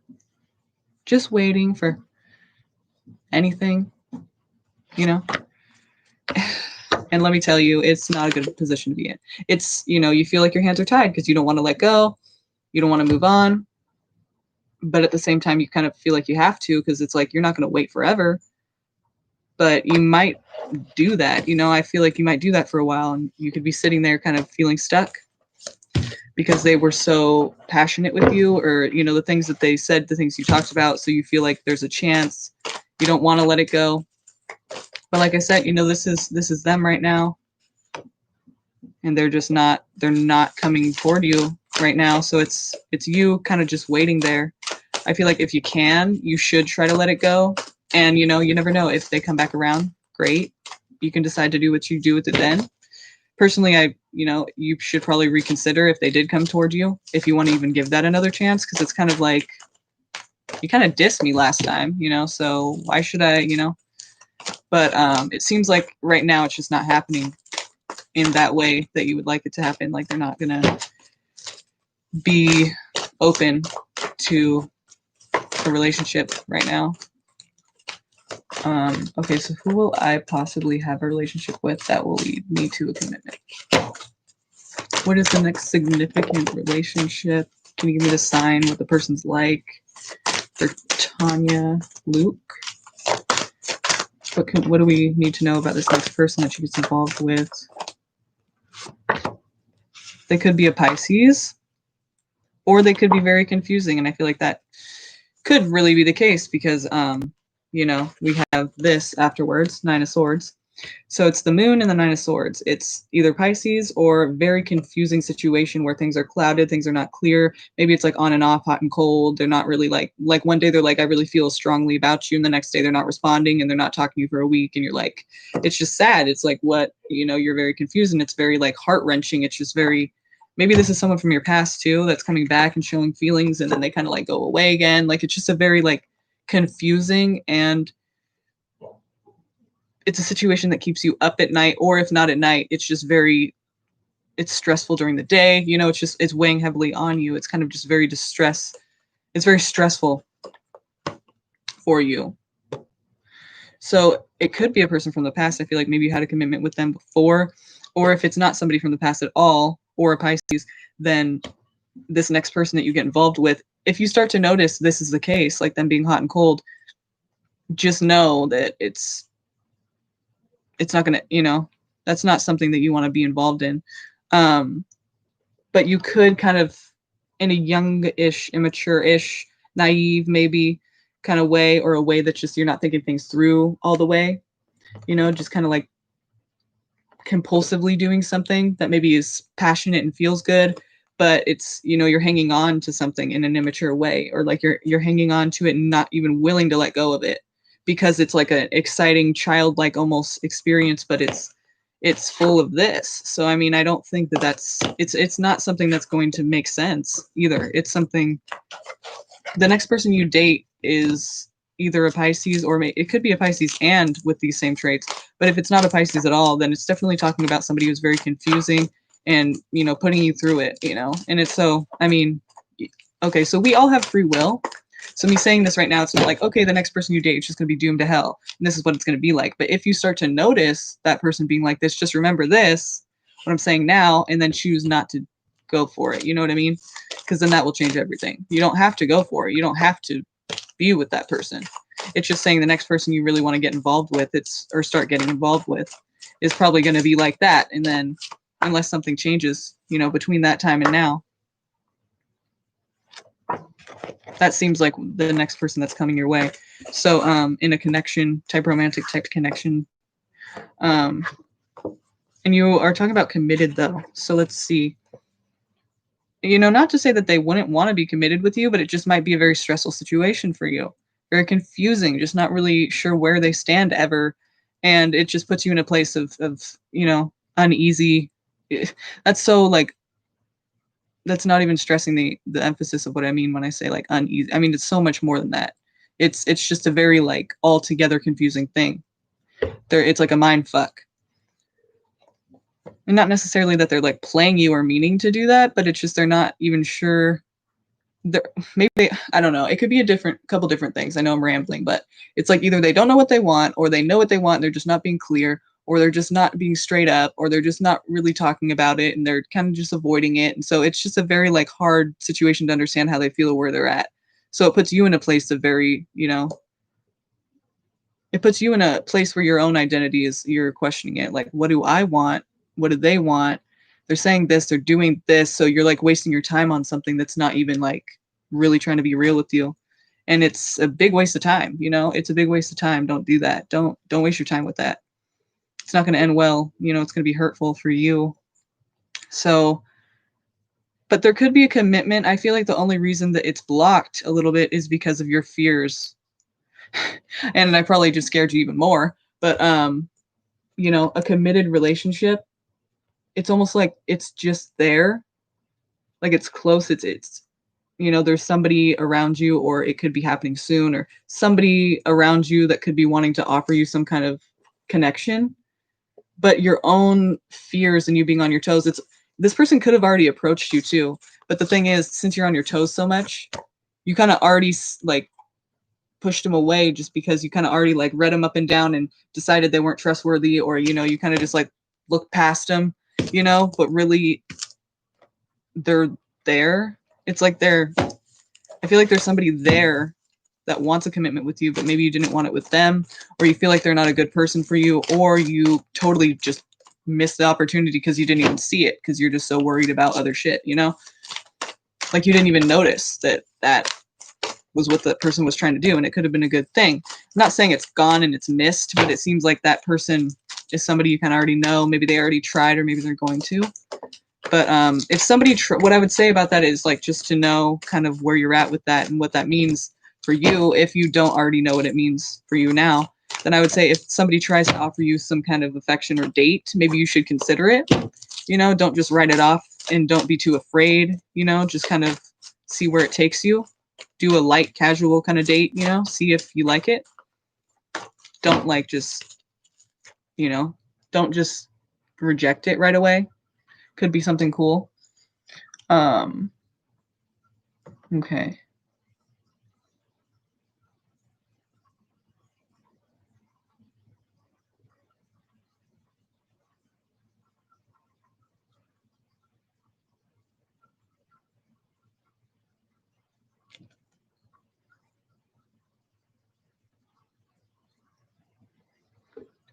A: just waiting for anything, you know? And let me tell you, it's not a good position to be in. It's, you know, you feel like your hands are tied because you don't want to let go, you don't want to move on, but at the same time, you kind of feel like you have to, because it's like you're not going to wait forever, but you might do that. You know, I feel like you might do that for a while, and you could be sitting there kind of feeling stuck because they were so passionate with you, or, you know, the things that they said, the things you talked about. So you feel like there's a chance, you don't want to let it go. But like I said, you know, this is them right now, and they're not coming toward you right now. So it's you kind of just waiting there. I feel like if you can, you should try to let it go. And you know, you never know if they come back around. Great. You can decide to do what you do with it then. Personally, you should probably reconsider if they did come toward you, if you want to even give that another chance, because it's kind of like you kind of dissed me last time, you know, so why should I, you know? But it seems like right now it's just not happening in that way that you would like it to happen. Like they're not gonna be open to a relationship right now. Okay, so who will I possibly have a relationship with that will lead me to a commitment? What is the next significant relationship? Can you give me the sign, what the person's like? For Tanya Luke. What do we need to know about this next person that she gets involved with? They could be a Pisces, or they could be very confusing, and I feel like that could really be the case because, you know, we have this afterwards, Nine of Swords. So it's the moon and the Nine of Swords. It's either Pisces or very confusing situation where things are clouded, things are not clear. Maybe it's like on and off, hot and cold. They're not really like one day they're like, I really feel strongly about you. And the next day they're not responding and they're not talking to you for a week. And you're like, it's just sad. It's like what, you know, you're very confused and it's very like heart wrenching. It's just very, maybe this is someone from your past too, that's coming back and showing feelings and then they kind of like go away again. Like it's just a very like confusing, and it's a situation that keeps you up at night, or if not at night, it's just it's stressful during the day. You know, it's weighing heavily on you. It's kind of just very it's very stressful for you. So it could be a person from the past. I feel like maybe you had a commitment with them before, or if it's not somebody from the past at all, or a Pisces, then this next person that you get involved with, if you start to notice this is the case, like them being hot and cold, just know that it's not going to, you know, that's not something that you want to be involved in. But you could kind of, in a young-ish, immature-ish, naive maybe kind of way, or a way that just you're not thinking things through all the way, you know, just kind of like compulsively doing something that maybe is passionate and feels good, but it's, you know, you're hanging on to something in an immature way, or like you're hanging on to it and not even willing to let go of it because it's like an exciting childlike almost experience, but it's full of this. So I mean, I don't think that's it's not something that's going to make sense either. It's something, the next person you date is either a Pisces, or it could be a Pisces and with these same traits. But if it's not a Pisces at all, then it's definitely talking about somebody who's very confusing and, you know, putting you through it, you know. And it's so, I mean, okay, so we all have free will. So me saying this right now, it's not like, okay, the next person you date is just going to be doomed to hell, and this is what it's going to be like. But if you start to notice that person being like this, just remember this, what I'm saying now, and then choose not to go for it. You know what I mean? Because then that will change everything. You don't have to go for it. You don't have to be with that person. It's just saying the next person you really want to get involved with, or start getting involved with, is probably going to be like that. And then unless something changes, you know, between that time and now, that seems like the next person that's coming your way. So in a connection type, romantic type connection, and you are talking about committed though. So let's see. You know, not to say that they wouldn't want to be committed with you, but it just might be a very stressful situation for you. Very confusing, just not really sure where they stand ever. And it just puts you in a place of you know, uneasy. That's so like, that's not even stressing the emphasis of what I mean when I say like uneasy. I mean, it's so much more than that. It's just a very like altogether confusing thing. It's like a mind fuck. And not necessarily that they're like playing you or meaning to do that, but it's just they're not even sure. I don't know. It could be a couple different things. I know I'm rambling, but it's like either they don't know what they want, or they know what they want and they're just not being clear, or they're just not being straight up, or they're just not really talking about it and they're kind of just avoiding it. And so it's just a very like hard situation to understand how they feel or where they're at. So it puts you in a place of very, you know, it puts you in a place where your own identity is, you're questioning it. Like, what do I want? What do they want? They're saying this, they're doing this. So you're like wasting your time on something that's not even like really trying to be real with you. And it's a big waste of time, you know? It's a big waste of time. Don't do that. Don't waste your time with that. It's not going to end well. You know, it's going to be hurtful for you. So, but there could be a commitment. I feel like the only reason that it's blocked a little bit is because of your fears. And I probably just scared you even more. But you know, a committed relationship, it's almost like it's just there. Like it's close. It's you know, there's somebody around you, or it could be happening soon, or somebody around you that could be wanting to offer you some kind of connection. But your own fears and you being on your toes, it's this person could have already approached you too. But the thing is, since you're on your toes so much, you kind of already like pushed them away just because you kind of already like read them up and down and decided they weren't trustworthy, or you know, you kind of just like look past them, you know, but really they're there. It's like I feel like there's somebody there that wants a commitment with you, but maybe you didn't want it with them, or you feel like they're not a good person for you, or you totally just missed the opportunity because you didn't even see it because you're just so worried about other shit, you know? Like you didn't even notice that that was what the person was trying to do, and it could have been a good thing. I'm not saying it's gone and it's missed, but it seems like that person is somebody you kind of already know. Maybe they already tried, or maybe they're going to. But if somebody, what I would say about that is like just to know kind of where you're at with that and what that means for you. If you don't already know what it means for you now, then I would say if somebody tries to offer you some kind of affection or date, maybe you should consider it. You know, don't just write it off, and don't be too afraid. You know, just kind of see where it takes you. Do a light, casual kind of date. You know, see if you like it. Don't like just, you know, don't just reject it right away. Could be something cool. Okay.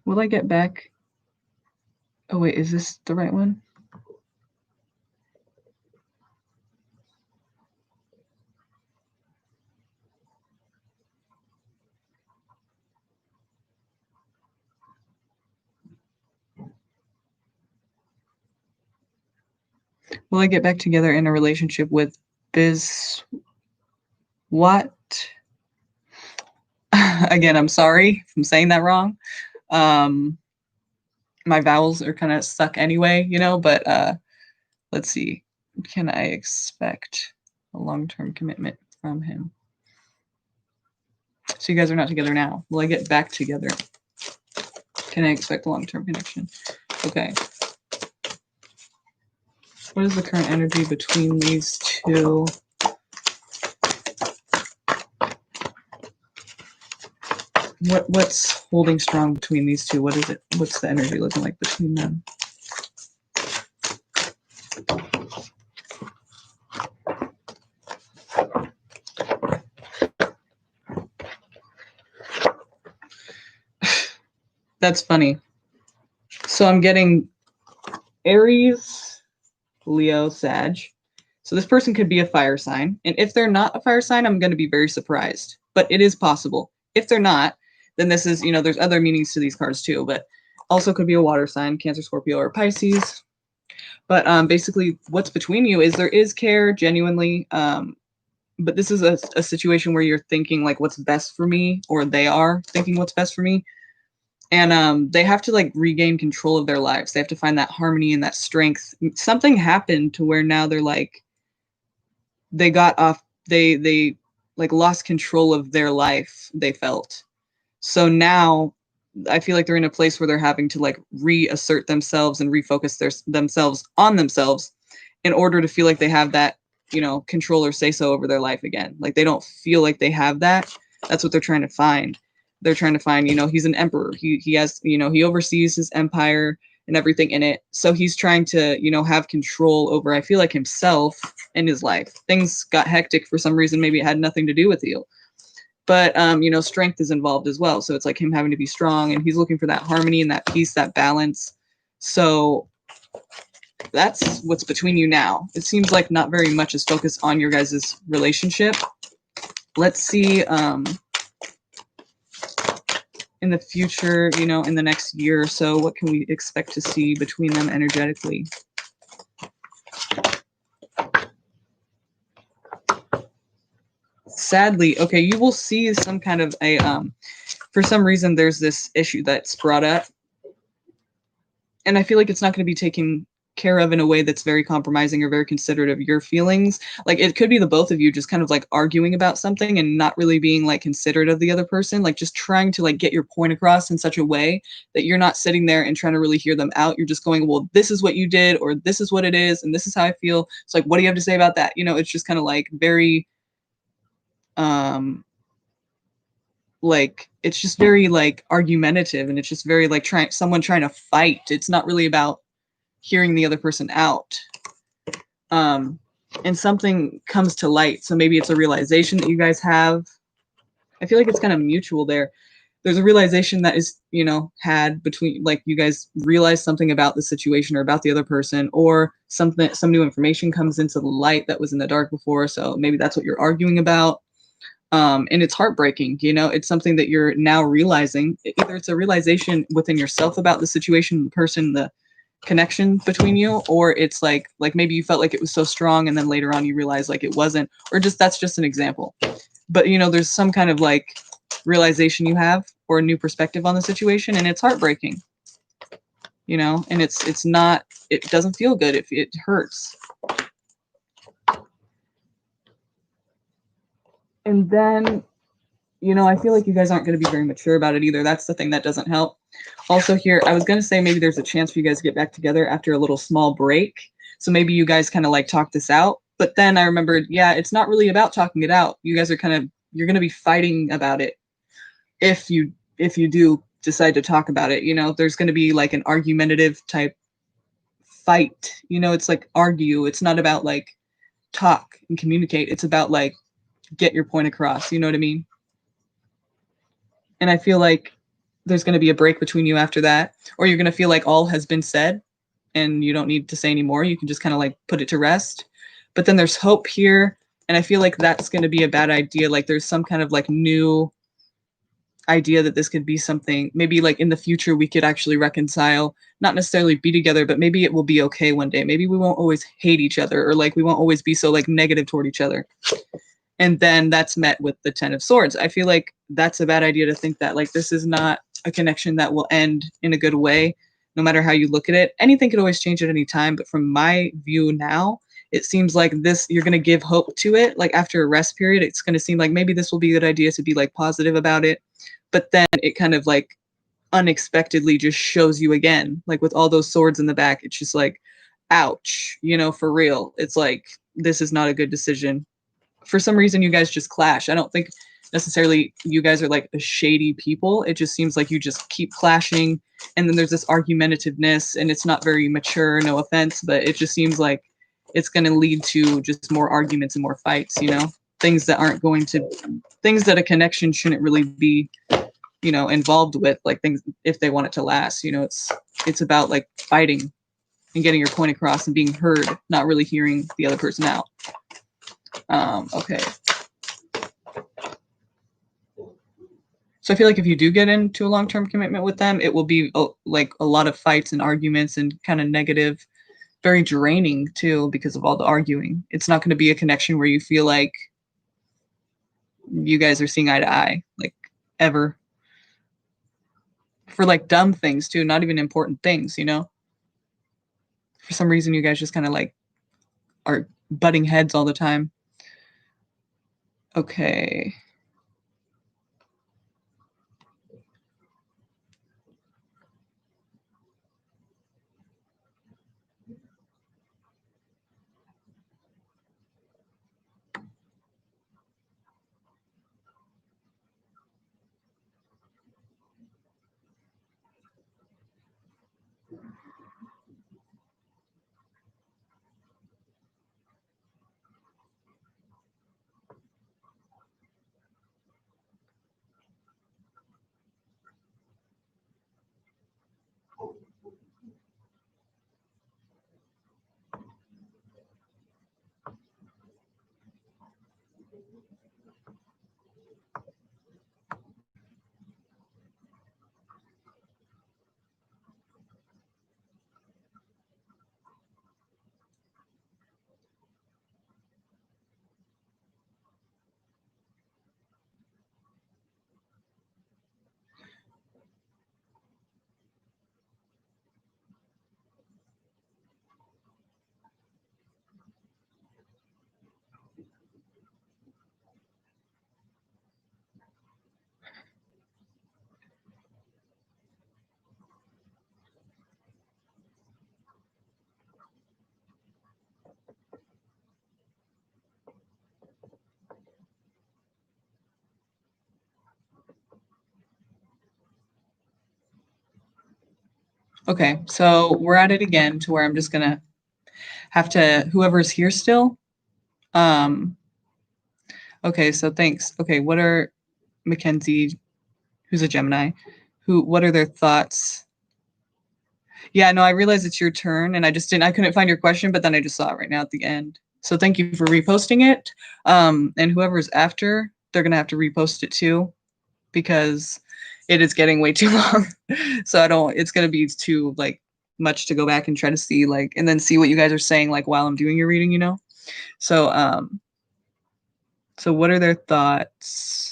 A: Will I get back? Oh wait, is this the right one? Will I get back together in a relationship with Biz? What? Again, I'm sorry if I'm saying that wrong. My vowels are kind of stuck anyway, you know, but let's see. Can I expect a long-term commitment from him? So you guys are not together now. Will I get back together? Can I expect a long-term connection? Okay. What is the current energy between these two? What's holding strong between these two? What is it? What's the energy looking like between them? That's funny. So I'm getting Aries, Leo, Sag. So this person could be a fire sign. And if they're not a fire sign, I'm going to be very surprised. But it is possible. If they're not, then this is, you know, there's other meanings to these cards too. But also could be a water sign, Cancer, Scorpio, or Pisces. But basically what's between you is there is care, genuinely. But this is a situation where you're thinking like what's best for me, or they are thinking what's best for me. And they have to like regain control of their lives. They have to find that harmony and that strength. Something happened to where now they're like, they got off, they like lost control of their life, they felt. So now I feel like they're in a place where they're having to like reassert themselves and refocus themselves on themselves in order to feel like they have that, you know, control or say so over their life again. Like they don't feel like they have that. That's what they're trying to find. They're trying to find, you know, he's an emperor. He has, you know, he oversees his empire and everything in it. So he's trying to, you know, have control over, I feel like, himself and his life. Things got hectic for some reason. Maybe it had nothing to do with you. But, you know, strength is involved as well. So it's like him having to be strong, and he's looking for that harmony and that peace, that balance. So that's what's between you now. It seems like not very much is focused on your guys' relationship. let's see, in the future, you know, in the next year or so, what can we expect to see between them energetically? Sadly, okay, you will see some kind of a, for some reason, there's this issue that's brought up. And I feel like it's not going to be taken care of in a way that's very compromising or very considerate of your feelings. Like it could be the both of you just kind of like arguing about something and not really being like considerate of the other person, like just trying to like get your point across in such a way that you're not sitting there and trying to really hear them out. You're just going, well, this is what you did, or this is what it is, and this is how I feel. It's like, what do you have to say about that? You know, it's just kind of like very um like it's just very like argumentative, and it's just very like trying to fight. It's not really about hearing the other person out. Um, and something comes to light. So maybe it's a realization that you guys have. I feel like it's kind of mutual there. There's a realization that is, you know, had between, like, you guys realize something about the situation or about the other person, or something, some new information comes into the light that was in the dark before. So maybe that's what you're arguing about. And it's heartbreaking, you know, it's something that you're now realizing. Either it's a realization within yourself about the situation, the person, the connection between you, or it's like maybe you felt like it was so strong and then later on you realize like it wasn't, or just that's just an example. But you know, there's some kind of like realization you have or a new perspective on the situation, and it's heartbreaking, you know, and it's not, it doesn't feel good if it hurts. And then, you know, I feel like you guys aren't going to be very mature about it either. That's the thing that doesn't help. Also here, I was going to say maybe there's a chance for you guys to get back together after a little small break. So maybe you guys kind of like talk this out. But then I remembered, yeah, it's not really about talking it out. You guys are kind of, you're going to be fighting about it if you do decide to talk about it. You know, there's going to be like an argumentative type fight. You know, it's like argue. It's not about like talk and communicate. It's about like get your point across. You know what I mean? And I feel like there's going to be a break between you after that, or you're going to feel like all has been said and you don't need to say anymore. You can just kind of like put it to rest. But then there's hope here. And I feel like that's going to be a bad idea. Like there's some kind of like new idea that this could be something, maybe like in the future we could actually reconcile, not necessarily be together, but maybe it will be okay one day. Maybe we won't always hate each other, or like we won't always be so like negative toward each other. And then that's met with the 10 of swords. I feel like that's a bad idea to think that like this is not a connection that will end in a good way, no matter how you look at it. Anything could always change at any time, but from my view now, it seems like this, you're going to give hope to it. Like after a rest period, it's going to seem like maybe this will be a good idea to be like positive about it. But then it kind of like unexpectedly just shows you again, like with all those swords in the back. It's just like, ouch, you know, for real. It's like, this is not a good decision. For some reason, you guys just clash. I don't think necessarily you guys are like a shady people. It just seems like you just keep clashing. And then there's this argumentativeness, and it's not very mature, no offense, but it just seems like it's going to lead to just more arguments and more fights, you know, things that aren't going to, things that a connection shouldn't really be, you know, involved with, like things, if they want it to last, you know, it's about like fighting and getting your point across and being heard, not really hearing the other person out. Okay. So I feel like if you do get into a long-term commitment with them, it will be like a lot of fights and arguments and kind of negative, very draining too, because of all the arguing. It's not going to be a connection where you feel like you guys are seeing eye to eye, like ever. For like dumb things too, not even important things, you know? For some reason, you guys just kind of like are butting heads all the time. Okay. Okay, so we're at it again to where I'm just gonna have to, whoever's here still. Um, okay, so thanks. Okay, what are Mackenzie, who's a Gemini, what are their thoughts? Yeah, no, I realize it's your turn and I couldn't find your question, but then I just saw it right now at the end. So thank you for reposting it. And whoever's after, they're gonna have to repost it too, because it is getting way too long. So it's gonna be too like much to go back and try to see like and then see what you guys are saying like while I'm doing your reading, you know? So so what are their thoughts?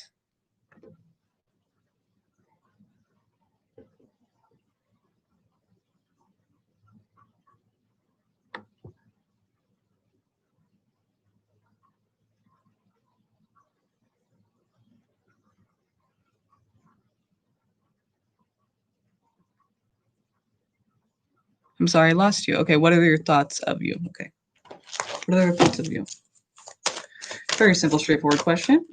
A: I'm sorry, I lost you. Okay, what are your thoughts of you? Okay. What are their thoughts of you? Very simple, straightforward question.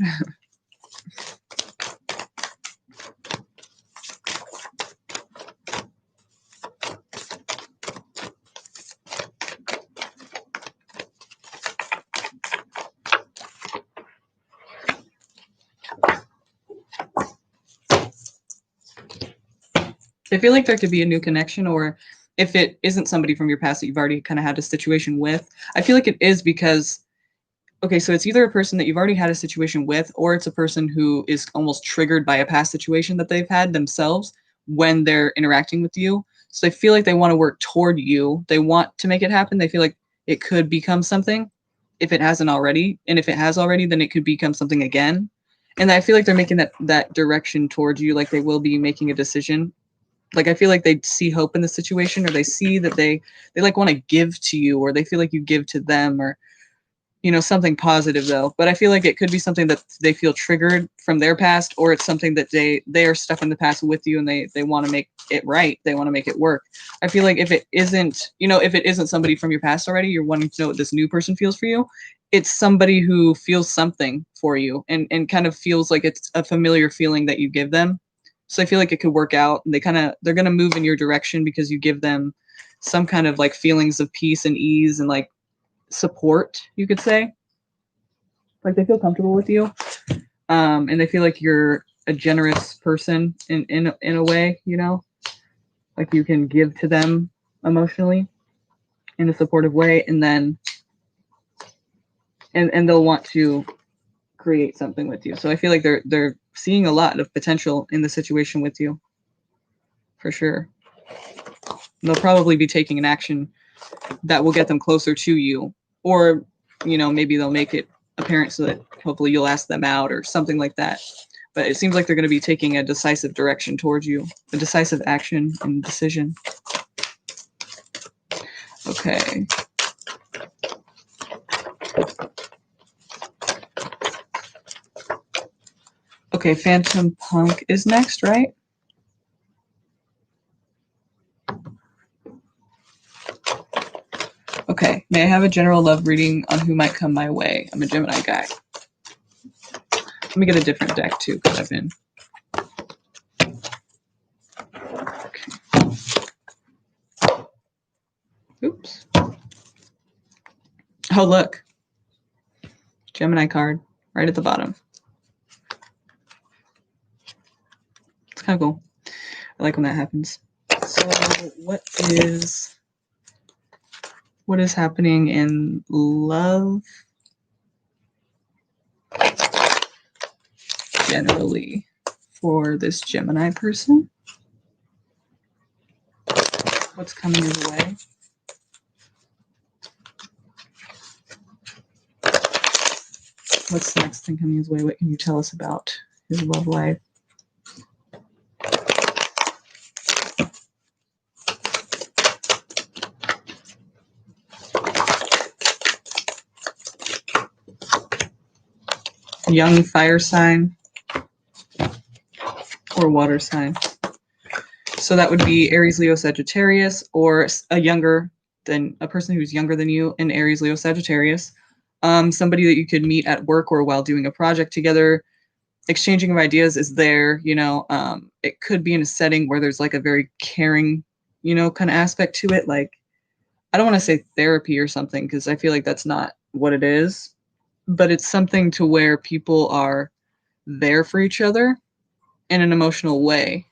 A: I feel like there could be a new connection, or if it isn't somebody from your past that you've already kind of had a situation with, I feel like it is because, okay, so it's either a person that you've already had a situation with, or it's a person who is almost triggered by a past situation that they've had themselves when they're interacting with you. So they feel like they want to work toward you. They want to make it happen. They feel like it could become something if it hasn't already. And if it has already, then it could become something again. And I feel like they're making that direction towards you, like they will be making a decision. Like I feel like they see hope in the situation, or they see that they like want to give to you, or they feel like you give to them, or something positive though. But I feel like it could be something that they feel triggered from their past, or it's something that they are stuck in the past with you, and they want to make it right. They want to make it work. I feel like if it isn't, if it isn't somebody from your past already, you're wanting to know what this new person feels for you. It's somebody who feels something for you, and kind of feels like it's a familiar feeling that you give them. So I feel like it could work out, and they're gonna move in your direction because you give them some kind of like feelings of peace and ease and like support, you could say. Like they feel comfortable with you, and they feel like you're a generous person in a way, like you can give to them emotionally in a supportive way, and then and they'll want to create something with you. So I feel like they're seeing a lot of potential in the situation with you, for sure. And they'll probably be taking an action that will get them closer to you, or maybe they'll make it apparent so that hopefully you'll ask them out or something like that. But it seems like they're going to be taking a decisive direction towards you, a decisive action and decision. Okay. Okay, Phantom Punk is next, right? Okay, may I have a general love reading on who might come my way? I'm a Gemini guy. Let me get a different deck too, because I've been. Okay. Oops. Oh, look. Gemini card right at the bottom. It's kind of cool. I like when that happens. So what is happening in love generally for this Gemini person? What's coming his way? What's the next thing coming his way? What can you tell us about his love life? Young fire sign or water sign. So that would be Aries, Leo, Sagittarius, or a person who's younger than you in Aries, Leo, Sagittarius. Somebody that you could meet at work or while doing a project together. Exchanging of ideas is there. It could be in a setting where there's like a very caring kind of aspect to it. Like, I don't want to say therapy or something because I feel like that's not what it is, but it's something to where people are there for each other in an emotional way.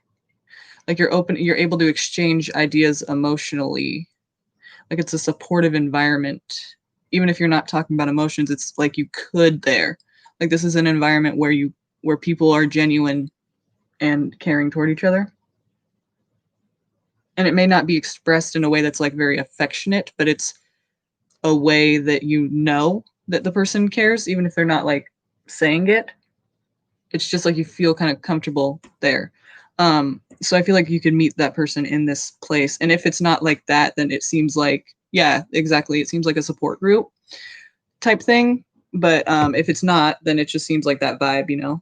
A: Like you're able to exchange ideas emotionally. Like it's a supportive environment. Even if you're not talking about emotions, it's like you could there. Like this is an environment where people are genuine and caring toward each other. And it may not be expressed in a way that's like very affectionate, but it's a way that that the person cares, even if they're not like saying it. It's just like you feel kind of comfortable there. So I feel like you could meet that person in this place. And if it's not like that, then it seems like, yeah, exactly. It seems like a support group type thing. But if it's not, then it just seems like that vibe,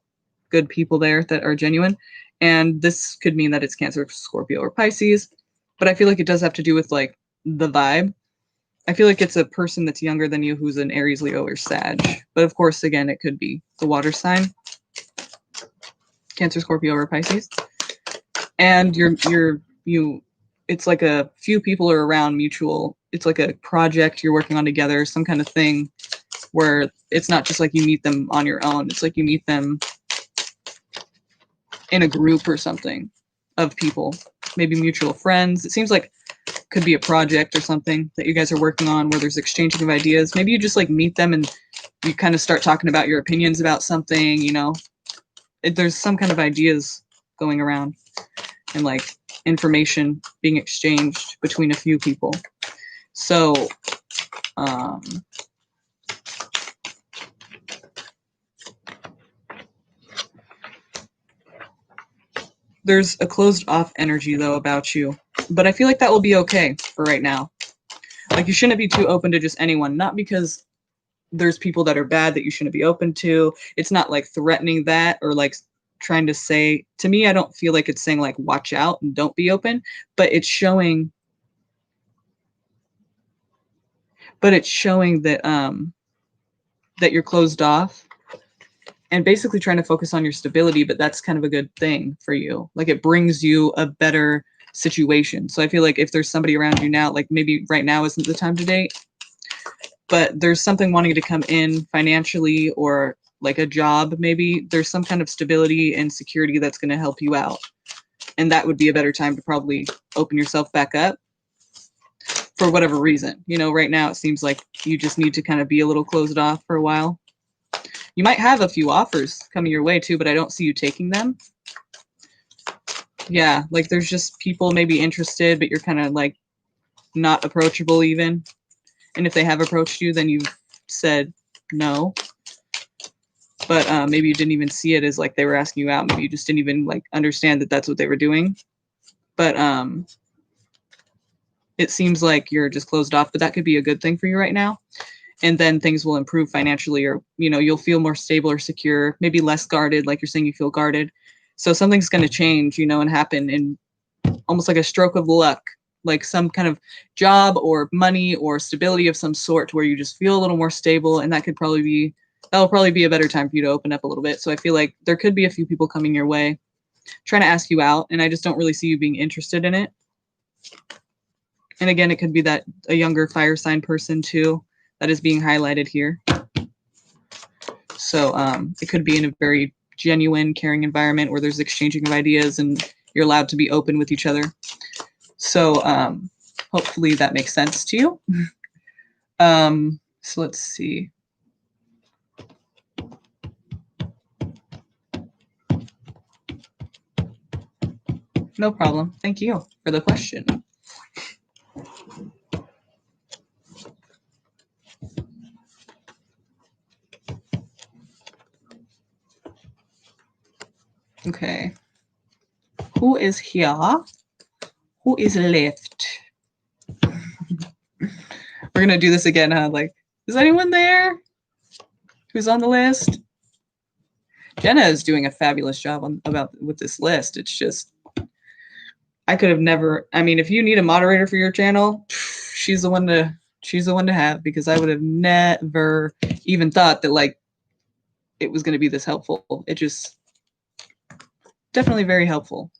A: good people there that are genuine. And this could mean that it's Cancer, Scorpio, or Pisces. But I feel like it does have to do with like the vibe. I feel like it's a person that's younger than you who's an Aries, Leo, or Sag. But of course, again, it could be the water sign, Cancer, Scorpio, or Pisces. And it's like a few people are around mutual. It's like a project you're working on together, some kind of thing where it's not just like you meet them on your own. It's like you meet them in a group or something of people, maybe mutual friends. It seems like could be a project or something that you guys are working on where there's exchanging of ideas. Maybe you just like meet them and you kind of start talking about your opinions about something, there's some kind of ideas going around and like information being exchanged between a few people. So, there's a closed off energy though about you, but I feel like that will be okay for right now. Like you shouldn't be too open to just anyone, not because there's people that are bad that you shouldn't be open to. It's not like threatening that or like trying to say, to me, I don't feel like it's saying like watch out and don't be open, but it's showing that you're closed off and basically trying to focus on your stability, but that's kind of a good thing for you. Like it brings you a better situation. So I feel like if there's somebody around you now, like maybe right now isn't the time to date, but there's something wanting to come in financially or like a job, maybe there's some kind of stability and security that's going to help you out. And that would be a better time to probably open yourself back up for whatever reason. Right now it seems like you just need to kind of be a little closed off for a while. You might have a few offers coming your way too, but I don't see you taking them. Yeah, like there's just people maybe interested, but you're kind of like not approachable even. And if they have approached you, then you've said no. But maybe you didn't even see it as like they were asking you out. Maybe you just didn't even like understand that that's what they were doing. But it seems like you're just closed off, but that could be a good thing for you right now. And then things will improve financially, or, you'll feel more stable or secure, maybe less guarded, like you're saying you feel guarded. So something's going to change, and happen in almost like a stroke of luck, like some kind of job or money or stability of some sort where you just feel a little more stable. And that'll probably be a better time for you to open up a little bit. So I feel like there could be a few people coming your way trying to ask you out, and I just don't really see you being interested in it. And again, it could be that a younger fire sign person too that is being highlighted here. So it could be in a very genuine, caring environment where there's exchanging of ideas and you're allowed to be open with each other. So hopefully that makes sense to you. So let's see. No problem. Thank you for the question. Okay. Who is here? Who is left? We're going to do this again, huh? Like, is anyone there? Who's on the list? Jenna is doing a fabulous job with this list. It's just, I could have never, if you need a moderator for your channel, she's the one to have, because I would have never even thought that like it was going to be this helpful. It just definitely very helpful.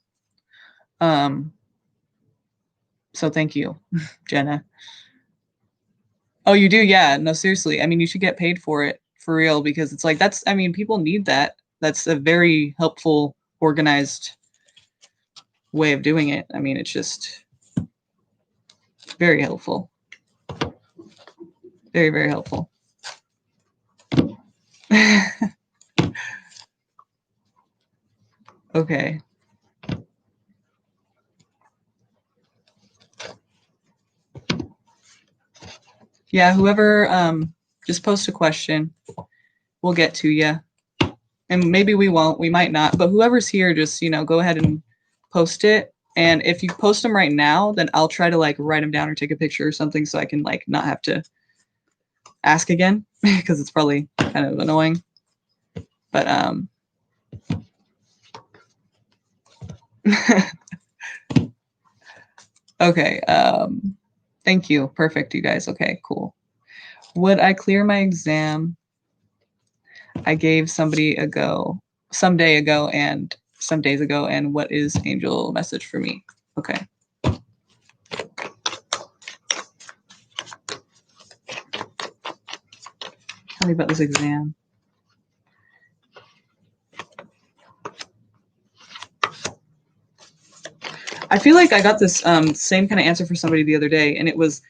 A: So thank you, Jenna. Oh, you do? Yeah. No, seriously. I mean, you should get paid for it for real because it's like that's, I mean, people need that. That's a very helpful, organized way of doing it. I mean, it's just very helpful. Very, very helpful. Okay. Yeah, whoever just post a question, we'll get to you. And maybe we won't, we might not, but whoever's here, just, you know, go ahead and post it. And if you post them right now, then I'll try to like write them down or take a picture or something so I can like not have to ask again because it's probably kind of annoying. But okay. Thank you. Perfect, you guys. Okay, cool. Would I clear my exam I gave somebody ago, some day ago, and some days ago, and what is angel message for me? Okay. Tell me about this exam. I feel like I got this same kind of answer for somebody the other day, and it was,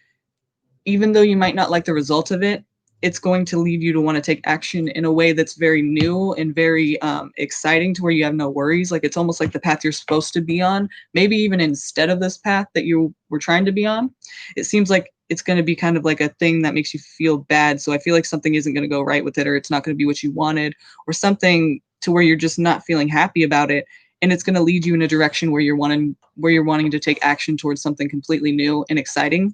A: even though you might not like the result of it, it's going to lead you to want to take action in a way that's very new and very exciting to where you have no worries. Like it's almost like the path you're supposed to be on, maybe even instead of this path that you were trying to be on. It seems like it's going to be kind of like a thing that makes you feel bad. So I feel like something isn't going to go right with it, or it's not going to be what you wanted, or something to where you're just not feeling happy about it. And it's going to lead you in a direction where you're wanting to take action towards something completely new and exciting,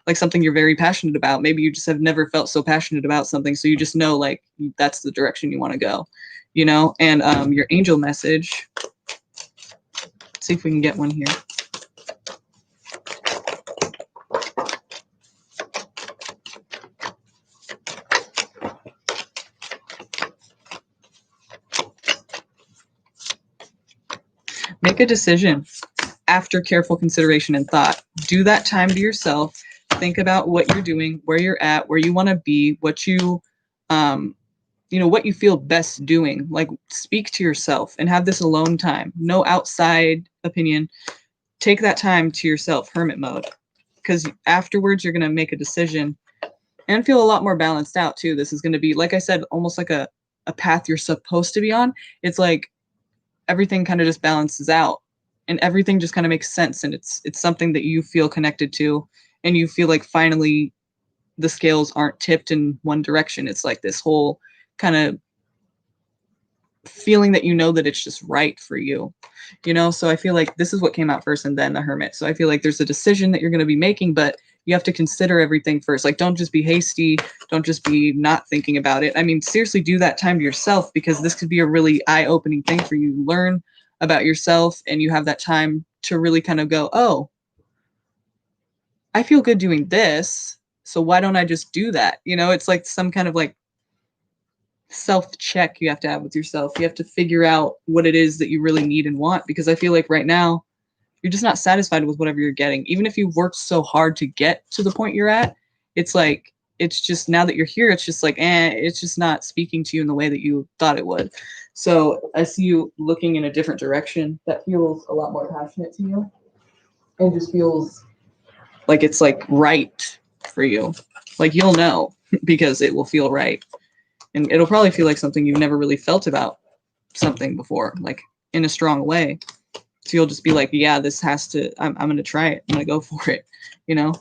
A: like something you're very passionate about. Maybe you just have never felt so passionate about something, so you just know like that's the direction you want to go, you know. And your angel message, let's see if we can get one here. Make a decision after careful consideration and thought. Do that time to yourself. Think about what you're doing, where you're at, where you want to be, what you know, what you feel best doing. Like speak to yourself and have this alone time. No outside opinion. Take that time to yourself, hermit mode, because afterwards you're going to make a decision and feel a lot more balanced out too. This is going to be, like I said, almost like a path you're supposed to be on. It's like everything kind of just balances out and everything just kind of makes sense, and it's something that you feel connected to, and you feel like finally the scales aren't tipped in one direction. It's like this whole kind of feeling that you know that it's just right for you, you know. So I feel like this is what came out first and then the hermit. So I feel like there's a decision that you're going to be making, but you have to consider everything first. Like don't just be hasty, don't just be not thinking about it. I mean, seriously, do that time to yourself, because this could be a really eye-opening thing for you to learn about yourself, and you have that time to really kind of go, oh, I feel good doing this, so why don't I just do that? You know, it's like some kind of like self-check you have to have with yourself. You have to figure out what it is that you really need and want, because I feel like right now you're just not satisfied with whatever you're getting. Even if you've worked so hard to get to the point you're at, it's like, it's just now that you're here, it's just like, it's just not speaking to you in the way that you thought it would. So I see you looking in a different direction that feels a lot more passionate to you and just feels like it's like right for you. Like you'll know because it will feel right. And it'll probably feel like something you've never really felt about something before, like in a strong way. So you'll just be like, yeah, this has to, I'm going to try it. I'm going to go for it. You know?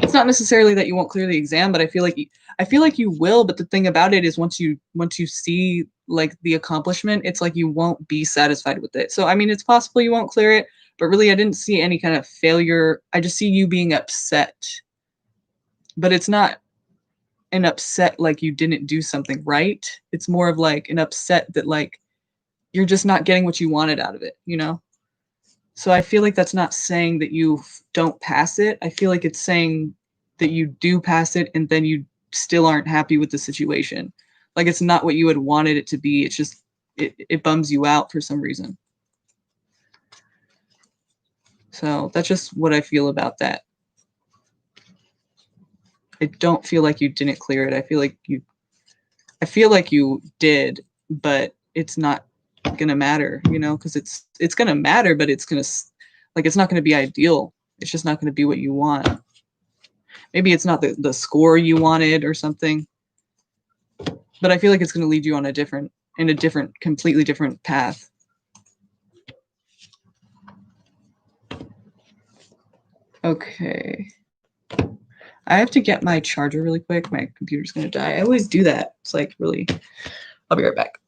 A: It's not necessarily that you won't clear the exam, but I feel like you will. But the thing about it is once you see like the accomplishment, it's like you won't be satisfied with it. So, I mean, it's possible you won't clear it, but really I didn't see any kind of failure. I just see you being upset, but it's not an upset like you didn't do something right. It's more of like an upset that like you're just not getting what you wanted out of it, you know? So I feel like that's not saying that you don't pass it. I feel like it's saying that you do pass it and then you still aren't happy with the situation. Like it's not what you had wanted it to be. It's just it bums you out for some reason. So that's just what I feel about that. I don't feel like you didn't clear it. I feel like you did, but it's not gonna matter, you know, because it's gonna matter, but it's gonna like it's not gonna be ideal. It's just not gonna be what you want. Maybe it's not the score you wanted or something, but I feel like it's gonna lead you on a different completely different path. Okay. I have to get my charger really quick. My computer's gonna die. I always do that. It's like really. I'll be right back.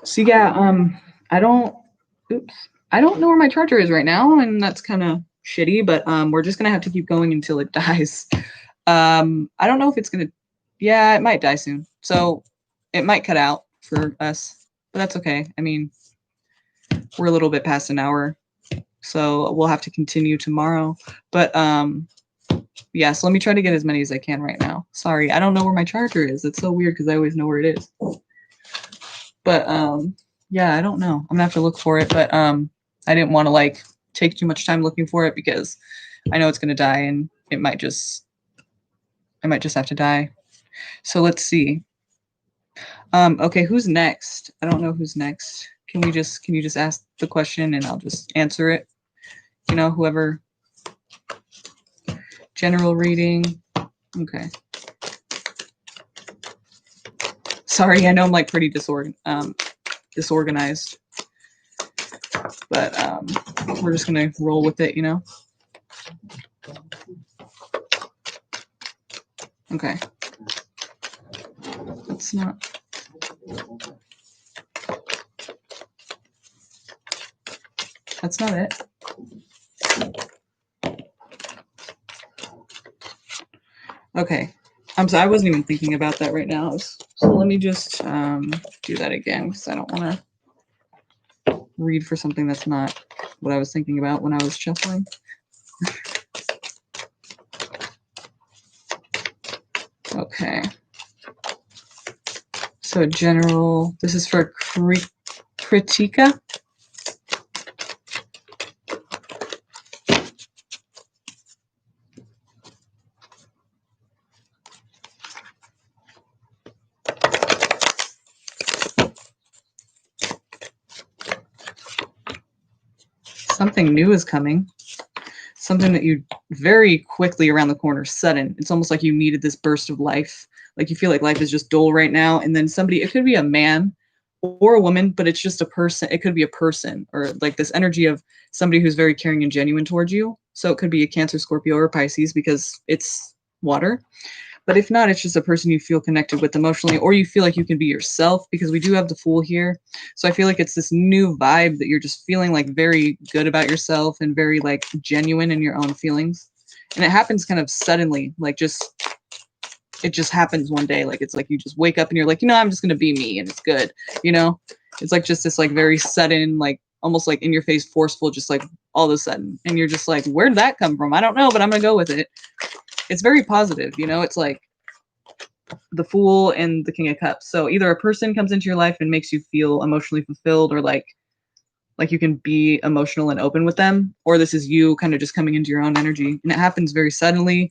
A: So yeah, oops, I don't know where my charger is right now, and that's kind of shitty. But we're just gonna have to keep going until it dies. I don't know if it's gonna. Yeah, it might die soon, so it might cut out for us, but that's okay. I mean, we're a little bit past an hour, so we'll have to continue tomorrow. But yeah, so let me try to get as many as I can right now. Sorry, I don't know where my charger is. It's so weird because I always know where it is. But yeah, I don't know. I'm gonna have to look for it, but I didn't want to like take too much time looking for it because I know it's gonna die and I might just have to die. So let's see. Okay, who's next? I don't know who's next. Can you just ask the question and I'll just answer it? You know, whoever. General reading. Okay. Sorry, I know I'm like pretty disorganized, but we're just gonna roll with it, you know. Okay. That's not. That's not it. Okay. I wasn't even thinking about that right now. So let me just do that again because I don't want to read for something that's not what I was thinking about when I was shuffling. Okay. So general, this is for Kritika. Something new is coming. Something that you very quickly around the corner, sudden. It's almost like you needed this burst of life. Like you feel like life is just dull right now. And then somebody, it could be a man or a woman, but it's just a person. It could be a person or like this energy of somebody who's very caring and genuine towards you. So it could be a Cancer, Scorpio, or Pisces because it's water. But if not, it's just a person you feel connected with emotionally, or you feel like you can be yourself because we do have the Fool here. So I feel like it's this new vibe that you're just feeling like very good about yourself and very like genuine in your own feelings. And it happens kind of suddenly, like it just happens one day. Like it's like you just wake up and you're like, I'm just gonna be me and it's good, you know? It's like just this like very sudden, like almost like in your face, forceful, just like all of a sudden. And you're just like, where'd that come from? I don't know, but I'm gonna go with it. It's very positive, it's like the Fool and the King of Cups. So either a person comes into your life and makes you feel emotionally fulfilled, or like you can be emotional and open with them, or this is you kind of just coming into your own energy, and it happens very suddenly,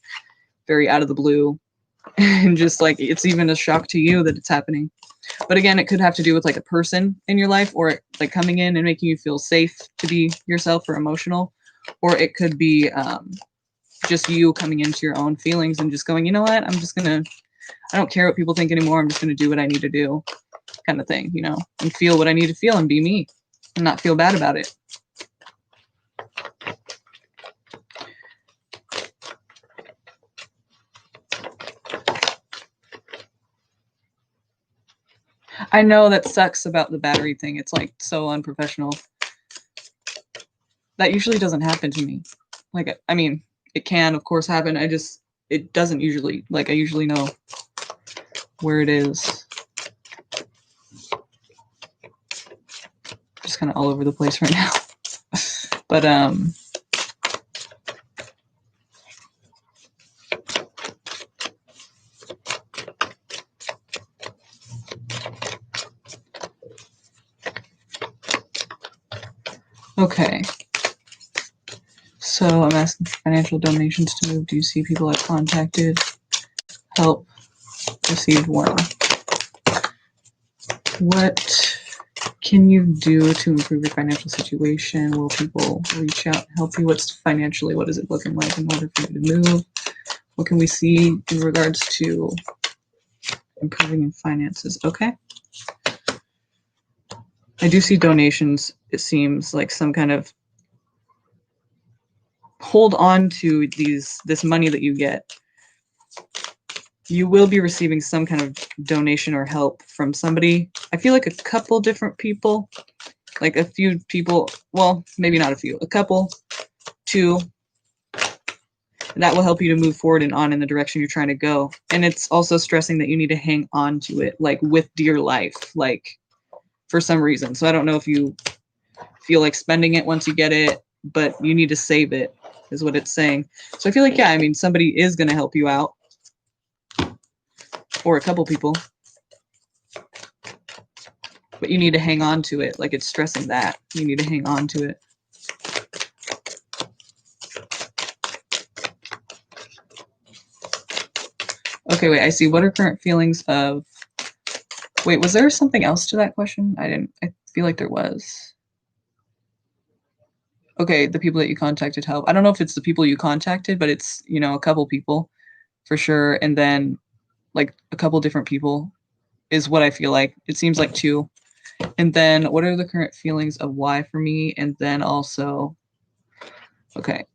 A: very out of the blue, and just like it's even a shock to you that it's happening. But again, it could have to do with like a person in your life, or like coming in and making you feel safe to be yourself or emotional, or it could be just you coming into your own feelings and just going, you know what, I don't care what people think anymore, I'm just gonna do what I need to do, kind of thing, you know, and feel what I need to feel and be me and not feel bad about it. I know that sucks about the battery thing. It's like so unprofessional. That usually doesn't happen to me. Like, I mean, it can of course happen. It doesn't usually. Like, I usually know where it is. Just kind of all over the place right now. But okay. So I'm asking for financial donations to move. Do you see people I've contacted? Help. Received one. What can you do to improve your financial situation? Will people reach out and help you? What is it looking like in order for you to move? What can we see in regards to improving in finances? Okay. I do see donations. It seems like some kind of hold on to this money that you get. You will be receiving some kind of donation or help from somebody. I feel like a couple different people, like a few people, well, maybe not a few, a couple, two, that will help you to move forward and on in the direction you're trying to go. And it's also stressing that you need to hang on to it, like with dear life, like for some reason. So I don't know if you feel like spending it once you get it, but you need to save it, is what it's saying. So I feel like, yeah, I mean, somebody is going to help you out, or a couple people, but you need to hang on to it. Like, it's stressing that you need to hang on to it. Okay, wait, I see. What are current feelings of, wait, was there something else to that question? I feel like there was. Okay, the people that you contacted help. I don't know if it's the people you contacted, but it's, you know, a couple people for sure. And then like a couple different people is what I feel like. It seems like two. And then what are the current feelings of why for me? And then also, okay,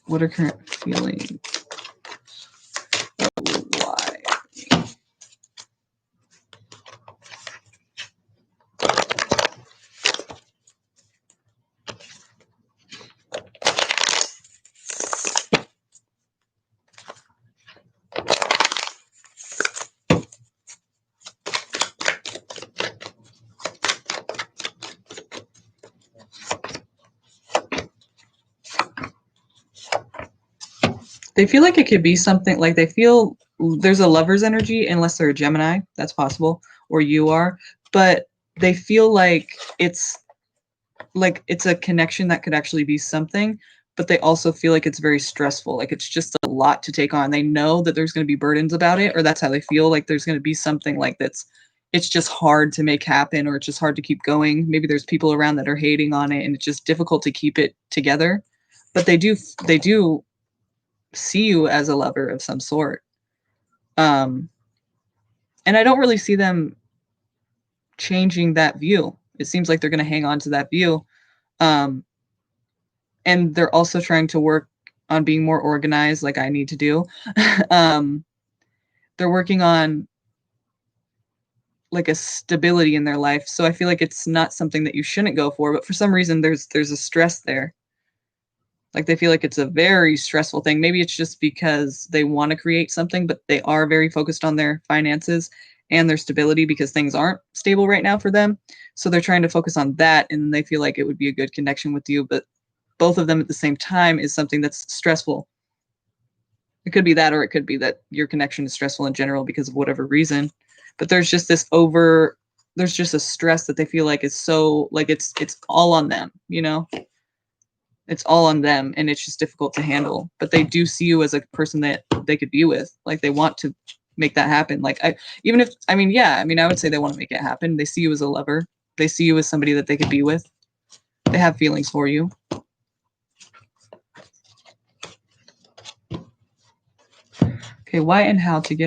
A: what are current feelings of why? They feel like it could be something like they feel there's a lover's energy, unless they're a Gemini, that's possible, or you are, but they feel like it's a connection that could actually be something, but they also feel like it's very stressful. Like it's just a lot to take on. They know that there's going to be burdens about it, or that's how they feel, like there's going to be something like it's just hard to make happen, or it's just hard to keep going. Maybe there's people around that are hating on it and it's just difficult to keep it together. But they do see you as a lover of some sort. Um, and I don't really see them changing that view. It seems like they're going to hang on to that view. Um, and they're also trying to work on being more organized, like I need to do. um, they're working on like a stability in their life. So I feel like it's not something that you shouldn't go for, but for some reason there's a stress there. Like they feel like it's a very stressful thing. Maybe it's just because they want to create something, but they are very focused on their finances and their stability because things aren't stable right now for them. So they're trying to focus on that, and they feel like it would be a good connection with you, but both of them at the same time is something that's stressful. It could be that, or it could be that your connection is stressful in general because of whatever reason. But there's just there's just a stress that they feel like is so, like it's all on them, you know? It's all on them, and it's just difficult to handle. But they do see you as a person that they could be with. Like they want to make that happen. Like even if, I mean, yeah, I mean, I would say they want to make it happen. They see you as a lover. They see you as somebody that they could be with. They have feelings for you. Okay, why and how to get